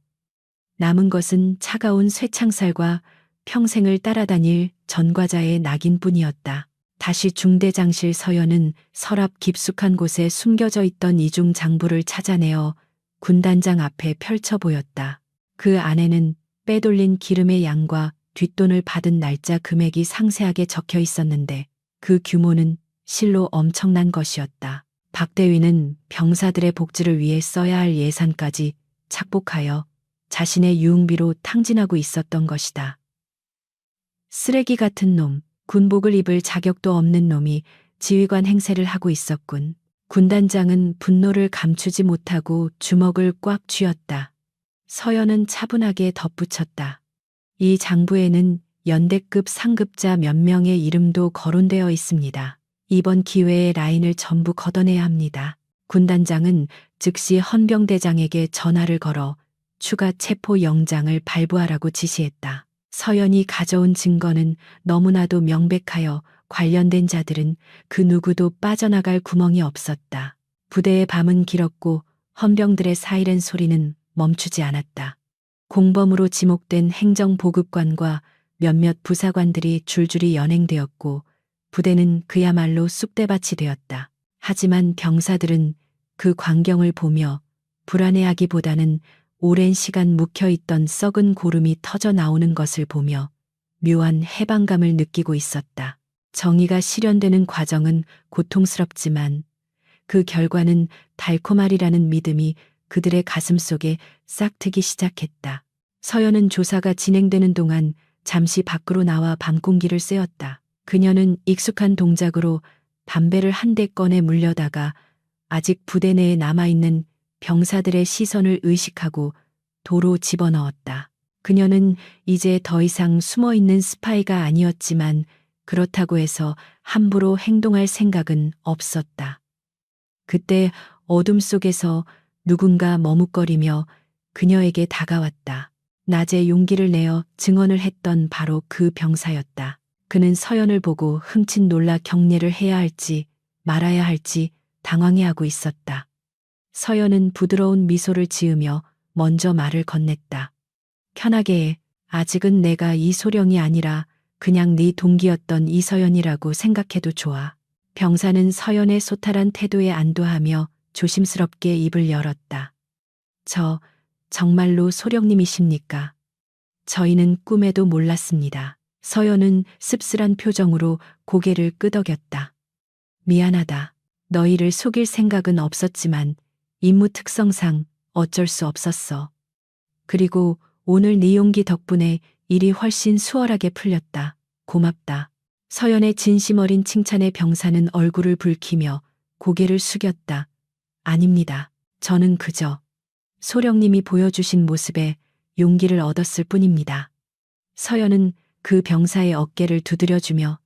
남은 것은 차가운 쇠창살과 평생을 따라다닐 전과자의 낙인뿐이었다. 다시 중대장실 서연은 서랍 깊숙한 곳에 숨겨져 있던 이중 장부를 찾아내어 군단장 앞에 펼쳐 보였다. 그 안에는 빼돌린 기름의 양과 뒷돈을 받은 날짜 금액이 상세하게 적혀 있었는데 그 규모는 실로 엄청난 것이었다. 박 대위는 병사들의 복지를 위해 써야 할 예산까지 착복하여 자신의 유흥비로 탕진하고 있었던 것이다. 쓰레기 같은 놈, 군복을 입을 자격도 없는 놈이 지휘관 행세를 하고 있었군. 군단장은 분노를 감추지 못하고 주먹을 꽉 쥐었다. 서연은 차분하게 덧붙였다. 이 장부에는 연대급 상급자 몇 명의 이름도 거론되어 있습니다. 이번 기회에 라인을 전부 걷어내야 합니다. 군단장은 즉시 헌병대장에게 전화를 걸어 추가 체포 영장을 발부하라고 지시했다. 서연이 가져온 증거는 너무나도 명백하여 관련된 자들은 그 누구도 빠져나갈 구멍이 없었다. 부대의 밤은 길었고 헌병들의 사이렌 소리는 멈추지 않았다. 공범으로 지목된 행정보급관과 몇몇 부사관들이 줄줄이 연행되었고 부대는 그야말로 쑥대밭이 되었다. 하지만 병사들은 그 광경을 보며 불안해하기보다는 오랜 시간 묵혀있던 썩은 고름이 터져 나오는 것을 보며 묘한 해방감을 느끼고 있었다. 정의가 실현되는 과정은 고통스럽지만 그 결과는 달콤하리라는 믿음이 그들의 가슴 속에 싹트기 시작했다. 서연은 조사가 진행되는 동안 잠시 밖으로 나와 밤공기를 쐬었다. 그녀는 익숙한 동작으로 담배를 한 대 꺼내 물려다가 아직 부대 내에 남아있는 병사들의 시선을 의식하고 도로 집어넣었다. 그녀는 이제 더 이상 숨어있는 스파이가 아니었지만 그렇다고 해서 함부로 행동할 생각은 없었다. 그때 어둠 속에서 누군가 머뭇거리며 그녀에게 다가왔다. 낮에 용기를 내어 증언을 했던 바로 그 병사였다. 그는 서연을 보고 흠칫 놀라 경례를 해야 할지 말아야 할지 당황해하고 있었다. 서연은 부드러운 미소를 지으며 먼저 말을 건넸다. 편하게 해. 아직은 내가 이소령이 아니라 그냥 네 동기였던 이서연이라고 생각해도 좋아. 병사는 서연의 소탈한 태도에 안도하며 조심스럽게 입을 열었다. 정말로 소령님이십니까? 저희는 꿈에도 몰랐습니다. 서연은 씁쓸한 표정으로 고개를 끄덕였다. 미안하다. 너희를 속일 생각은 없었지만 임무 특성상 어쩔 수 없었어. 그리고 오늘 네 용기 덕분에 일이 훨씬 수월하게 풀렸다. 고맙다. 서연의 진심 어린 칭찬에 병사는 얼굴을 붉히며 고개를 숙였다. 아닙니다. 저는 그저 소령님이 보여주신 모습에 용기를 얻었을 뿐입니다. 서연은 그 병사의 어깨를 두드려주며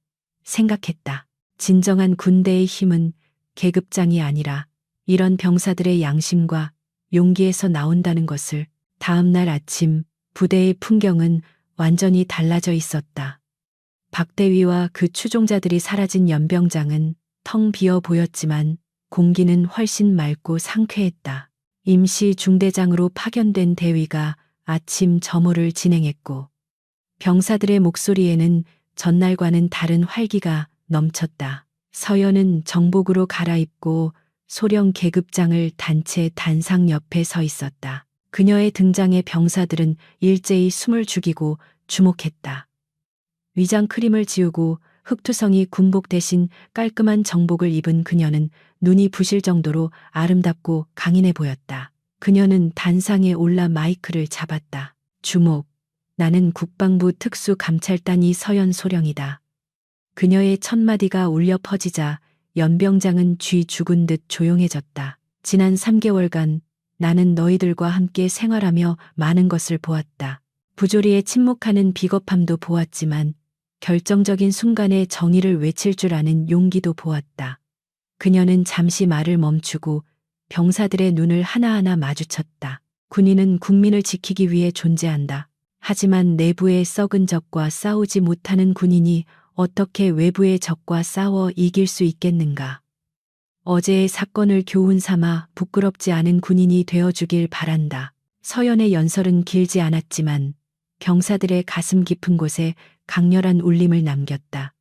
생각했다. 진정한 군대의 힘은 계급장이 아니라 이런 병사들의 양심과 용기에서 나온다는 것을. 다음 날 아침 부대의 풍경은 완전히 달라져 있었다. 박대위와 그 추종자들이 사라진 연병장은 텅 비어 보였지만 공기는 훨씬 맑고 상쾌했다. 임시 중대장으로 파견된 대위가 아침 점호를 진행했고 병사들의 목소리에는 전날과는 다른 활기가 넘쳤다. 서연은 정복으로 갈아입고 소령 계급장을 단체 단상 옆에 서 있었다. 그녀의 등장에 병사들은 일제히 숨을 죽이고 주목했다. 위장 크림을 지우고 흑투성이 군복 대신 깔끔한 정복을 입은 그녀는 눈이 부실 정도로 아름답고 강인해 보였다. 그녀는 단상에 올라 마이크를 잡았다. 주목. 나는 국방부 특수감찰단 이서연 소령이다. 그녀의 첫마디가 울려 퍼지자 연병장은 쥐 죽은 듯 조용해졌다. 지난 3개월간 나는 너희들과 함께 생활하며 많은 것을 보았다. 부조리에 침묵하는 비겁함도 보았지만 결정적인 순간에 정의를 외칠 줄 아는 용기도 보았다. 그녀는 잠시 말을 멈추고 병사들의 눈을 하나하나 마주쳤다. 군인은 국민을 지키기 위해 존재한다. 하지만 내부의 썩은 적과 싸우지 못하는 군인이 어떻게 외부의 적과 싸워 이길 수 있겠는가? 어제의 사건을 교훈 삼아 부끄럽지 않은 군인이 되어주길 바란다. 서연의 연설은 길지 않았지만 병사들의 가슴 깊은 곳에 강렬한 울림을 남겼다.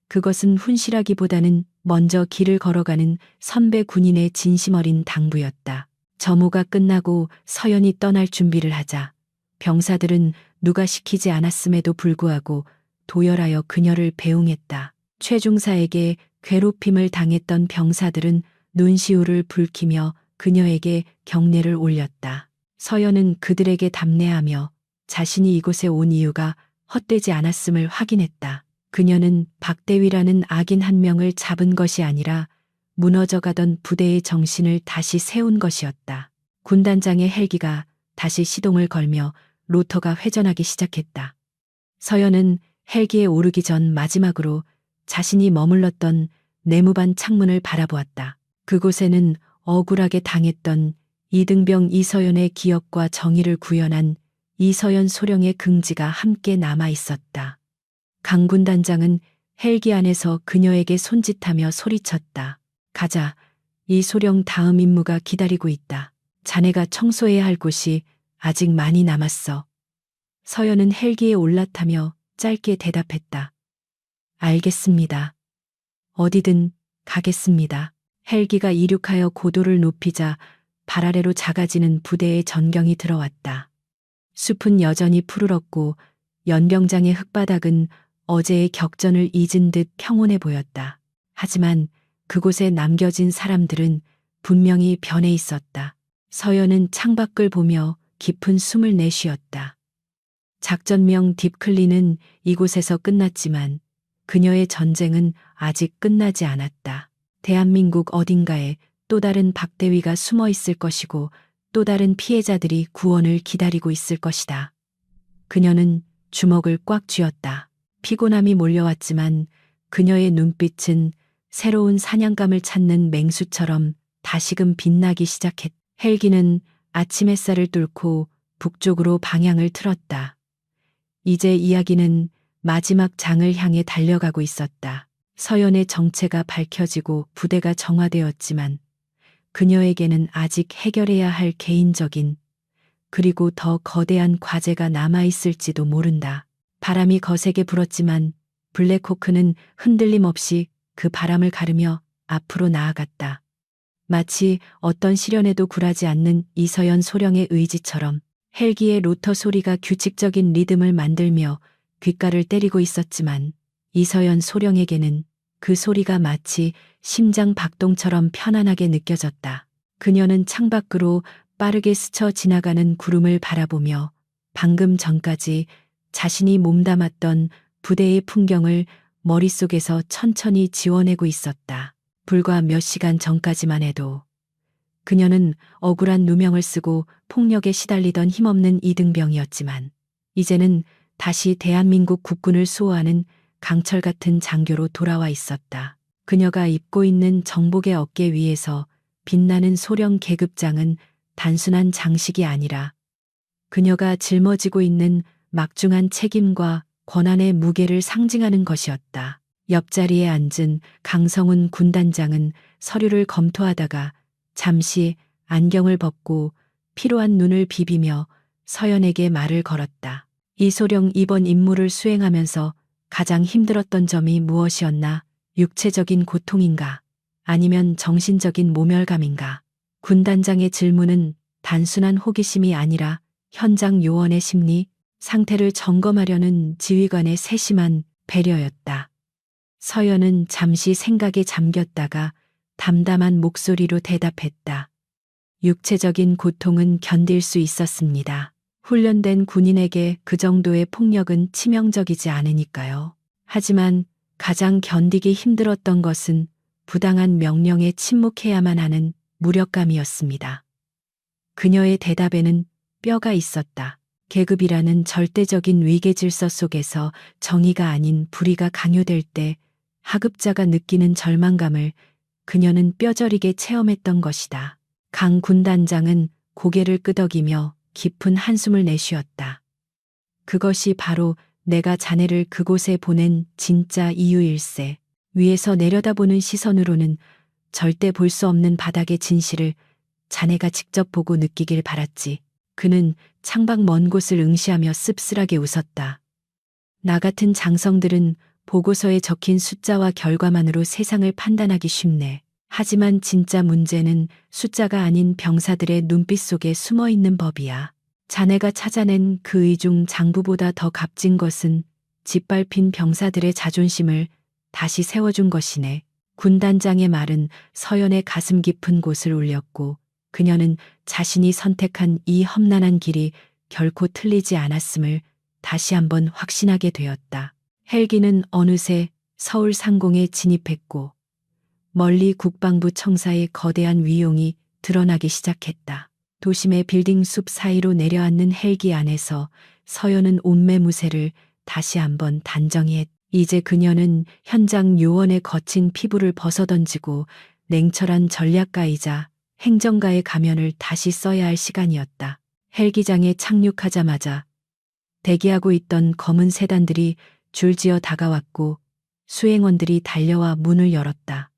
그것은 훈시라기보다는 먼저 길을 걸어가는 선배 군인의 진심 어린 당부였다. 점호가 끝나고 서연이 떠날 준비를 하자 병사들은 누가 시키지 않았음에도 불구하고 도열하여 그녀를 배웅했다. 최중사에게 괴롭힘을 당했던 병사들은 눈시울을 붉히며 그녀에게 경례를 올렸다. 서연은 그들에게 답례하며 자신이 이곳에 온 이유가 헛되지 않았음을 확인했다. 그녀는 박대위라는 악인 한 명을 잡은 것이 아니라 무너져가던 부대의 정신을 다시 세운 것이었다. 군단장의 헬기가 다시 시동을 걸며 로터가 회전하기 시작했다. 서연은 헬기에 오르기 전 마지막으로 자신이 머물렀던 내무반 창문을 바라보았다. 그곳에는 억울하게 당했던 이등병 이서연의 기억과 정의를 구현한 이서연 소령의 긍지가 함께 남아 있었다. 강군 단장은 헬기 안에서 그녀에게 손짓하며 소리쳤다. 가자. 이 소령 다음 임무가 기다리고 있다. 자네가 청소해야 할 곳이 아직 많이 남았어. 서연은 헬기에 올라타며 짧게 대답했다. 알겠습니다. 어디든 가겠습니다. 헬기가 이륙하여 고도를 높이자 발 아래로 작아지는 부대의 전경이 들어왔다. 숲은 여전히 푸르렀고 연병장의 흙바닥은 어제의 격전을 잊은 듯 평온해 보였다. 하지만 그곳에 남겨진 사람들은 분명히 변해 있었다. 서연은 창밖을 보며 깊은 숨을 내쉬었다. 작전명 딥클리는 이곳에서 끝났지만 그녀의 전쟁은 아직 끝나지 않았다. 대한민국 어딘가에 또 다른 박대위가 숨어 있을 것이고 또 다른 피해자들이 구원을 기다리고 있을 것이다. 그녀는 주먹을 꽉 쥐었다. 피곤함이 몰려왔지만 그녀의 눈빛은 새로운 사냥감을 찾는 맹수처럼 다시금 빛나기 시작했다. 헬기는 아침 햇살을 뚫고 북쪽으로 방향을 틀었다. 이제 이야기는 마지막 장을 향해 달려가고 있었다. 서연의 정체가 밝혀지고 부대가 정화되었지만 그녀에게는 아직 해결해야 할 개인적인 그리고 더 거대한 과제가 남아있을지도 모른다. 바람이 거세게 불었지만 블랙호크는 흔들림 없이 그 바람을 가르며 앞으로 나아갔다. 마치 어떤 시련에도 굴하지 않는 이서연 소령의 의지처럼 헬기의 로터 소리가 규칙적인 리듬을 만들며 귓가를 때리고 있었지만 이서연 소령에게는 그 소리가 마치 심장 박동처럼 편안하게 느껴졌다. 그녀는 창밖으로 빠르게 스쳐 지나가는 구름을 바라보며 방금 전까지 자신이 몸담았던 부대의 풍경을 머릿속에서 천천히 지워내고 있었다. 불과 몇 시간 전까지만 해도 그녀는 억울한 누명을 쓰고 폭력에 시달리던 힘없는 이등병이었지만 이제는 다시 대한민국 국군을 수호하는 강철 같은 장교로 돌아와 있었다. 그녀가 입고 있는 정복의 어깨 위에서 빛나는 소령 계급장은 단순한 장식이 아니라 그녀가 짊어지고 있는 막중한 책임과 권한의 무게를 상징하는 것이었다. 옆자리에 앉은 강성훈 군단장은 서류를 검토하다가 잠시 안경을 벗고 피로한 눈을 비비며 서연에게 말을 걸었다. 이소령 이번 임무를 수행하면서 가장 힘들었던 점이 무엇이었나? 육체적인 고통인가? 아니면 정신적인 모멸감인가? 군단장의 질문은 단순한 호기심이 아니라 현장 요원의 심리, 상태를 점검하려는 지휘관의 세심한 배려였다. 서연은 잠시 생각에 잠겼다가 담담한 목소리로 대답했다. 육체적인 고통은 견딜 수 있었습니다. 훈련된 군인에게 그 정도의 폭력은 치명적이지 않으니까요. 하지만 가장 견디기 힘들었던 것은 부당한 명령에 침묵해야만 하는 무력감이었습니다. 그녀의 대답에는 뼈가 있었다. 계급이라는 절대적인 위계 질서 속에서 정의가 아닌 불의가 강요될 때 하급자가 느끼는 절망감을 그녀는 뼈저리게 체험했던 것이다. 강 군단장은 고개를 끄덕이며 깊은 한숨을 내쉬었다. 그것이 바로 내가 자네를 그곳에 보낸 진짜 이유일세. 위에서 내려다보는 시선으로는 절대 볼 수 없는 바닥의 진실을 자네가 직접 보고 느끼길 바랐지. 그는 창밖 먼 곳을 응시하며 씁쓸하게 웃었다. 나 같은 장성들은 보고서에 적힌 숫자와 결과만으로 세상을 판단하기 쉽네. 하지만 진짜 문제는 숫자가 아닌 병사들의 눈빛 속에 숨어 있는 법이야. 자네가 찾아낸 그 의중 장부보다 더 값진 것은 짓밟힌 병사들의 자존심을 다시 세워준 것이네. 군단장의 말은 서연의 가슴 깊은 곳을 울렸고 그녀는 자신이 선택한 이 험난한 길이 결코 틀리지 않았음을 다시 한번 확신하게 되었다. 헬기는 어느새 서울 상공에 진입했고 멀리 국방부 청사의 거대한 위용이 드러나기 시작했다. 도심의 빌딩 숲 사이로 내려앉는 헬기 안에서 서연은 온매무새를 다시 한번 단정히 했다. 이제 그녀는 현장 요원의 거친 피부를 벗어던지고 냉철한 전략가이자 행정가의 가면을 다시 써야 할 시간이었다. 헬기장에 착륙하자마자 대기하고 있던 검은 세단들이 줄지어 다가왔고 수행원들이 달려와 문을 열었다.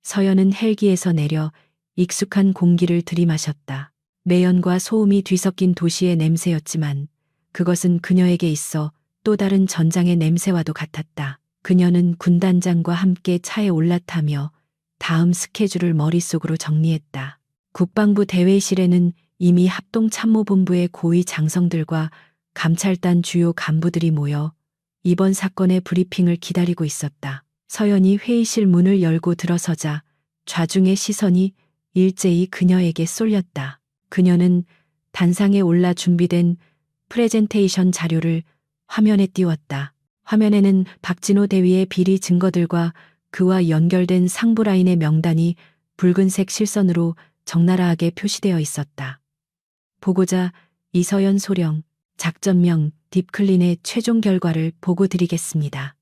서연은 헬기에서 내려 익숙한 공기를 들이마셨다. 매연과 소음이 뒤섞인 도시의 냄새였지만 그것은 그녀에게 있어 또 다른 전장의 냄새와도 같았다. 그녀는 군단장과 함께 차에 올라타며 다음 스케줄을 머릿속으로 정리했다. 국방부 대회실에는 이미 합동참모본부의 고위 장성들과 감찰단 주요 간부들이 모여 이번 사건의 브리핑을 기다리고 있었다. 서연이 회의실 문을 열고 들어서자 좌중의 시선이 일제히 그녀에게 쏠렸다. 그녀는 단상에 올라 준비된 프레젠테이션 자료를 화면에 띄웠다. 화면에는 박진호 대위의 비리 증거들과 그와 연결된 상부라인의 명단이 붉은색 실선으로 적나라하게 표시되어 있었다. 보고자 이서연 소령, 작전명 딥클린의 최종 결과를 보고 드리겠습니다.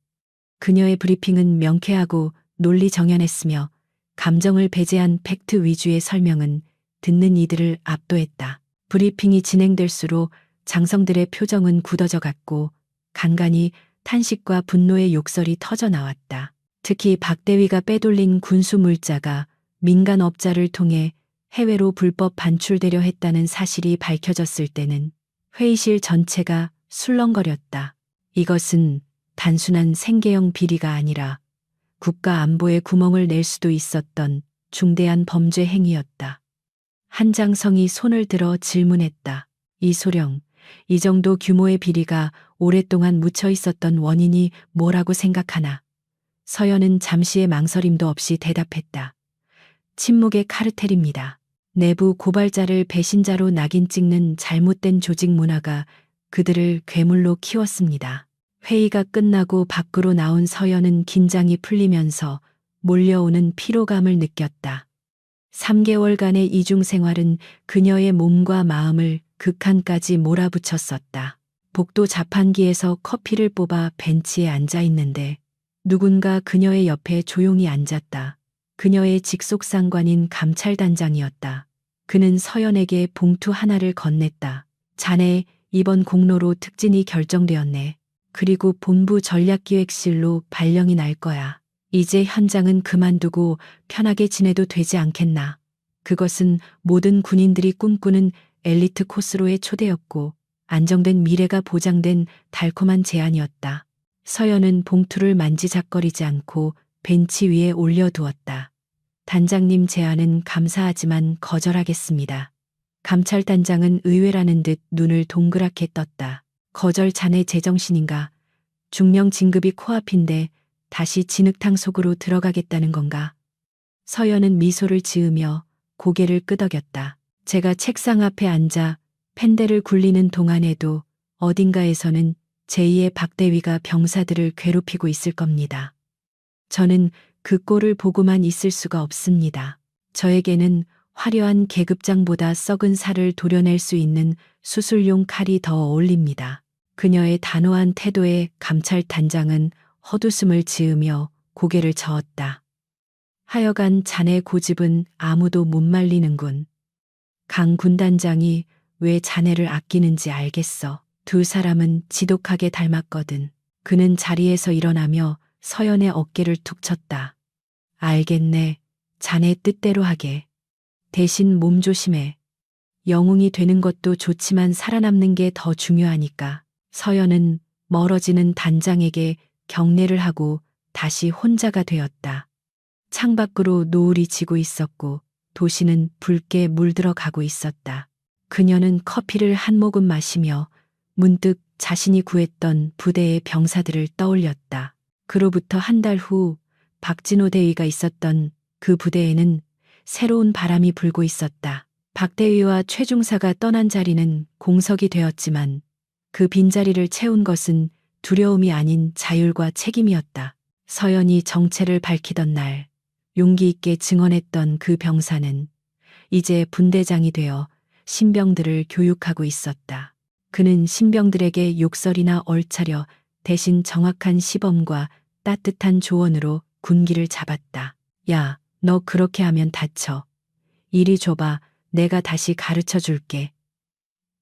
그녀의 브리핑은 명쾌하고 논리정연했으며 감정을 배제한 팩트 위주의 설명은 듣는 이들을 압도했다. 브리핑이 진행될수록 장성들의 표정은 굳어져 갔고 간간히 탄식과 분노의 욕설이 터져 나왔다. 특히 박대위가 빼돌린 군수 물자가 민간업자를 통해 해외로 불법 반출되려 했다는 사실이 밝혀졌을 때는 회의실 전체가 술렁거렸다. 이것은 단순한 생계형 비리가 아니라 국가 안보에 구멍을 낼 수도 있었던 중대한 범죄 행위였다. 한장성이 손을 들어 질문했다. 이소령, 이 정도 규모의 비리가 오랫동안 묻혀 있었던 원인이 뭐라고 생각하나? 서연은 잠시의 망설임도 없이 대답했다. 침묵의 카르텔입니다. 내부 고발자를 배신자로 낙인 찍는 잘못된 조직 문화가 그들을 괴물로 키웠습니다. 회의가 끝나고 밖으로 나온 서연은 긴장이 풀리면서 몰려오는 피로감을 느꼈다. 3개월간의 이중 생활은 그녀의 몸과 마음을 극한까지 몰아붙였었다. 복도 자판기에서 커피를 뽑아 벤치에 앉아 있는데 누군가 그녀의 옆에 조용히 앉았다. 그녀의 직속상관인 감찰단장이었다. 그는 서연에게 봉투 하나를 건넸다. 자네 이번 공로로 특진이 결정되었네. 그리고 본부 전략기획실로 발령이 날 거야. 이제 현장은 그만두고 편하게 지내도 되지 않겠나. 그것은 모든 군인들이 꿈꾸는 엘리트 코스로의 초대였고 안정된 미래가 보장된 달콤한 제안이었다. 서연은 봉투를 만지작거리지 않고 벤치 위에 올려두었다. 단장님 제안은 감사하지만 거절하겠습니다. 감찰단장은 의외라는 듯 눈을 동그랗게 떴다. 거절 자네 제정신인가? 중령 진급이 코앞인데 다시 진흙탕 속으로 들어가겠다는 건가? 서연은 미소를 지으며 고개를 끄덕였다. 제가 책상 앞에 앉아 펜대를 굴리는 동안에도 어딘가에서는 제2의 박대위가 병사들을 괴롭히고 있을 겁니다. 저는 그 꼴을 보고만 있을 수가 없습니다. 저에게는 화려한 계급장보다 썩은 살을 도려낼 수 있는 수술용 칼이 더 어울립니다. 그녀의 단호한 태도에 감찰단장은 헛웃음을 지으며 고개를 저었다. 하여간 자네 고집은 아무도 못 말리는군. 강 군단장이 왜 자네를 아끼는지 알겠어. 두 사람은 지독하게 닮았거든. 그는 자리에서 일어나며 서연의 어깨를 툭 쳤다. 알겠네. 자네 뜻대로 하게. 대신 몸 조심해. 영웅이 되는 것도 좋지만 살아남는 게 더 중요하니까. 서연은 멀어지는 단장에게 경례를 하고 다시 혼자가 되었다. 창밖으로 노을이 지고 있었고 도시는 붉게 물들어 가고 있었다. 그녀는 커피를 한 모금 마시며 문득 자신이 구했던 부대의 병사들을 떠올렸다. 그로부터 한 달 후 박진호 대위가 있었던 그 부대에는 새로운 바람이 불고 있었다. 박 대위와 최중사가 떠난 자리는 공석이 되었지만 그 빈자리를 채운 것은 두려움이 아닌 자율과 책임이었다. 서연이 정체를 밝히던 날 용기 있게 증언했던 그 병사는 이제 분대장이 되어 신병들을 교육하고 있었다. 그는 신병들에게 욕설이나 얼차려 대신 정확한 시범과 따뜻한 조언으로 군기를 잡았다. 야, 너 그렇게 하면 다쳐. 이리 줘봐. 내가 다시 가르쳐 줄게.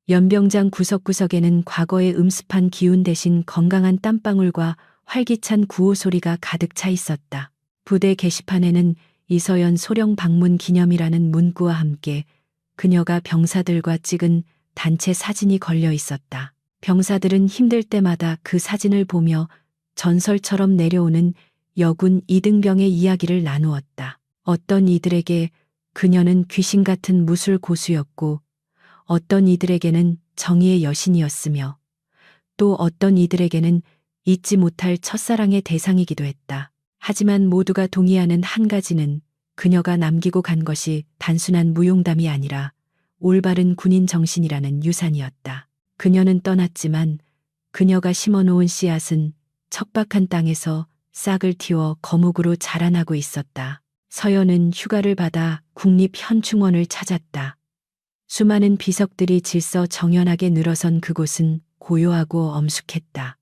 연병장 구석구석에는 과거의 음습한 기운 대신 건강한 땀방울과 활기찬 구호 소리가 가득 차 있었다. 부대 게시판에는 이서연 소령 방문 기념이라는 문구와 함께 그녀가 병사들과 찍은 단체 사진이 걸려 있었다. 병사들은 힘들 때마다 그 사진을 보며 전설처럼 내려오는 여군 이등병의 이야기를 나누었다. 어떤 이들에게 그녀는 귀신 같은 무술 고수였고 어떤 이들에게는 정의의 여신이었으며 또 어떤 이들에게는 잊지 못할 첫사랑의 대상이기도 했다. 하지만 모두가 동의하는 한 가지는 그녀가 남기고 간 것이 단순한 무용담이 아니라 올바른 군인 정신이라는 유산이었다. 그녀는 떠났지만 그녀가 심어놓은 씨앗은 척박한 땅에서 싹을 틔워 거목으로 자라나고 있었다. 서연은 휴가를 받아 국립현충원을 찾았다. 수많은 비석들이 질서 정연하게 늘어선 그곳은 고요하고 엄숙했다.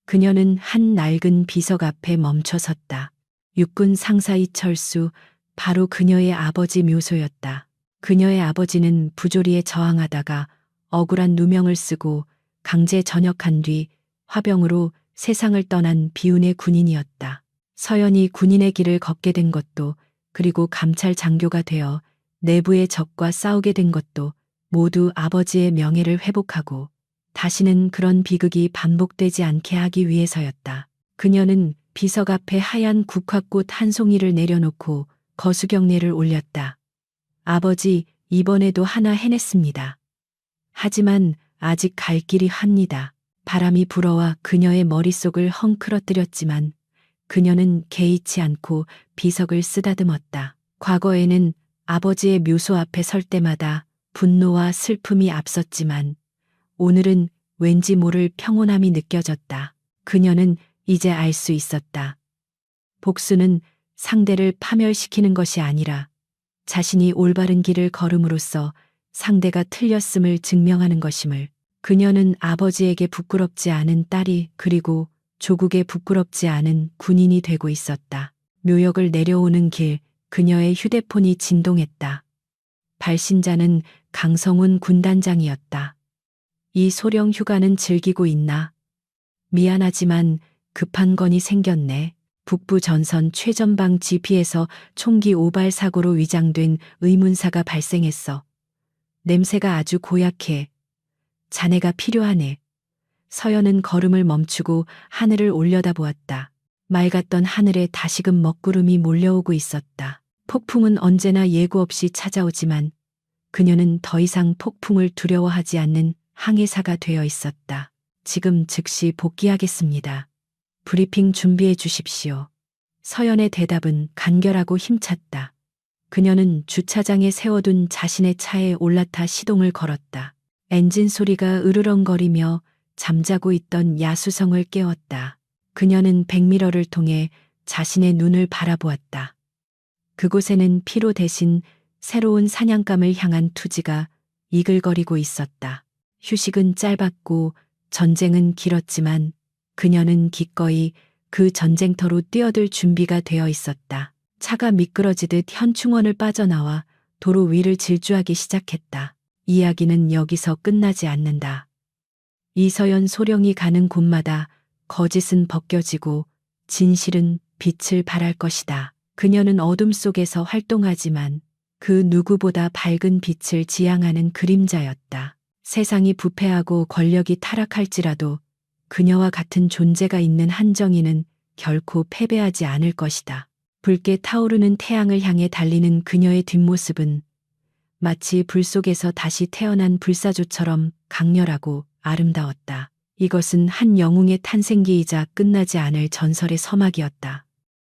그녀는 한 낡은 비석 앞에 멈춰 섰다. 육군 상사 이철수, 바로 그녀의 아버지 묘소였다. 그녀의 아버지는 부조리에 저항하다가 억울한 누명을 쓰고 강제 전역한 뒤 화병으로 세상을 떠난 비운의 군인이었다. 서연이 군인의 길을 걷게 된 것도, 그리고 감찰 장교가 되어 내부의 적과 싸우게 된 것도 모두 아버지의 명예를 회복하고 다시는 그런 비극이 반복되지 않게 하기 위해서였다. 그녀는 비석 앞에 하얀 국화꽃 한 송이를 내려놓고 거수경례를 올렸다. 아버지, 이번에도 하나 해냈습니다. 하지만 아직 갈 길이 합니다. 바람이 불어와 그녀의 머릿속을 헝클어뜨렸지만 그녀는 개의치 않고 비석을 쓰다듬었다. 과거에는 아버지의 묘소 앞에 설 때마다 분노와 슬픔이 앞섰지만 오늘은 왠지 모를 평온함이 느껴졌다. 그녀는 이제 알 수 있었다. 복수는 상대를 파멸시키는 것이 아니라 자신이 올바른 길을 걸음으로써 상대가 틀렸음을 증명하는 것임을. 그녀는 아버지에게 부끄럽지 않은 딸이, 그리고 조국에 부끄럽지 않은 군인이 되고 있었다. 묘역을 내려오는 길, 그녀의 휴대폰이 진동했다. 발신자는 강성훈 군단장이었다. 이 소령 휴가는 즐기고 있나? 미안하지만 급한 건이 생겼네. 북부 전선 최전방 GP에서 총기 오발 사고로 위장된 의문사가 발생했어. 냄새가 아주 고약해. 자네가 필요하네. 서연은 걸음을 멈추고 하늘을 올려다보았다. 맑았던 하늘에 다시금 먹구름이 몰려오고 있었다. 폭풍은 언제나 예고 없이 찾아오지만 그녀는 더 이상 폭풍을 두려워하지 않는 항해사가 되어 있었다. 지금 즉시 복귀하겠습니다. 브리핑 준비해 주십시오. 서연의 대답은 간결하고 힘찼다. 그녀는 주차장에 세워둔 자신의 차에 올라타 시동을 걸었다. 엔진 소리가 으르렁거리며 잠자고 있던 야수성을 깨웠다. 그녀는 백미러를 통해 자신의 눈을 바라보았다. 그곳에는 피로 대신 새로운 사냥감을 향한 투지가 이글거리고 있었다. 휴식은 짧았고 전쟁은 길었지만 그녀는 기꺼이 그 전쟁터로 뛰어들 준비가 되어 있었다. 차가 미끄러지듯 현충원을 빠져나와 도로 위를 질주하기 시작했다. 이야기는 여기서 끝나지 않는다. 이서연 소령이 가는 곳마다 거짓은 벗겨지고 진실은 빛을 발할 것이다. 그녀는 어둠 속에서 활동하지만 그 누구보다 밝은 빛을 지향하는 그림자였다. 세상이 부패하고 권력이 타락할지라도 그녀와 같은 존재가 있는 한정희는 결코 패배하지 않을 것이다. 붉게 타오르는 태양을 향해 달리는 그녀의 뒷모습은 마치 불 속에서 다시 태어난 불사조처럼 강렬하고 아름다웠다. 이것은 한 영웅의 탄생기이자 끝나지 않을 전설의 서막이었다.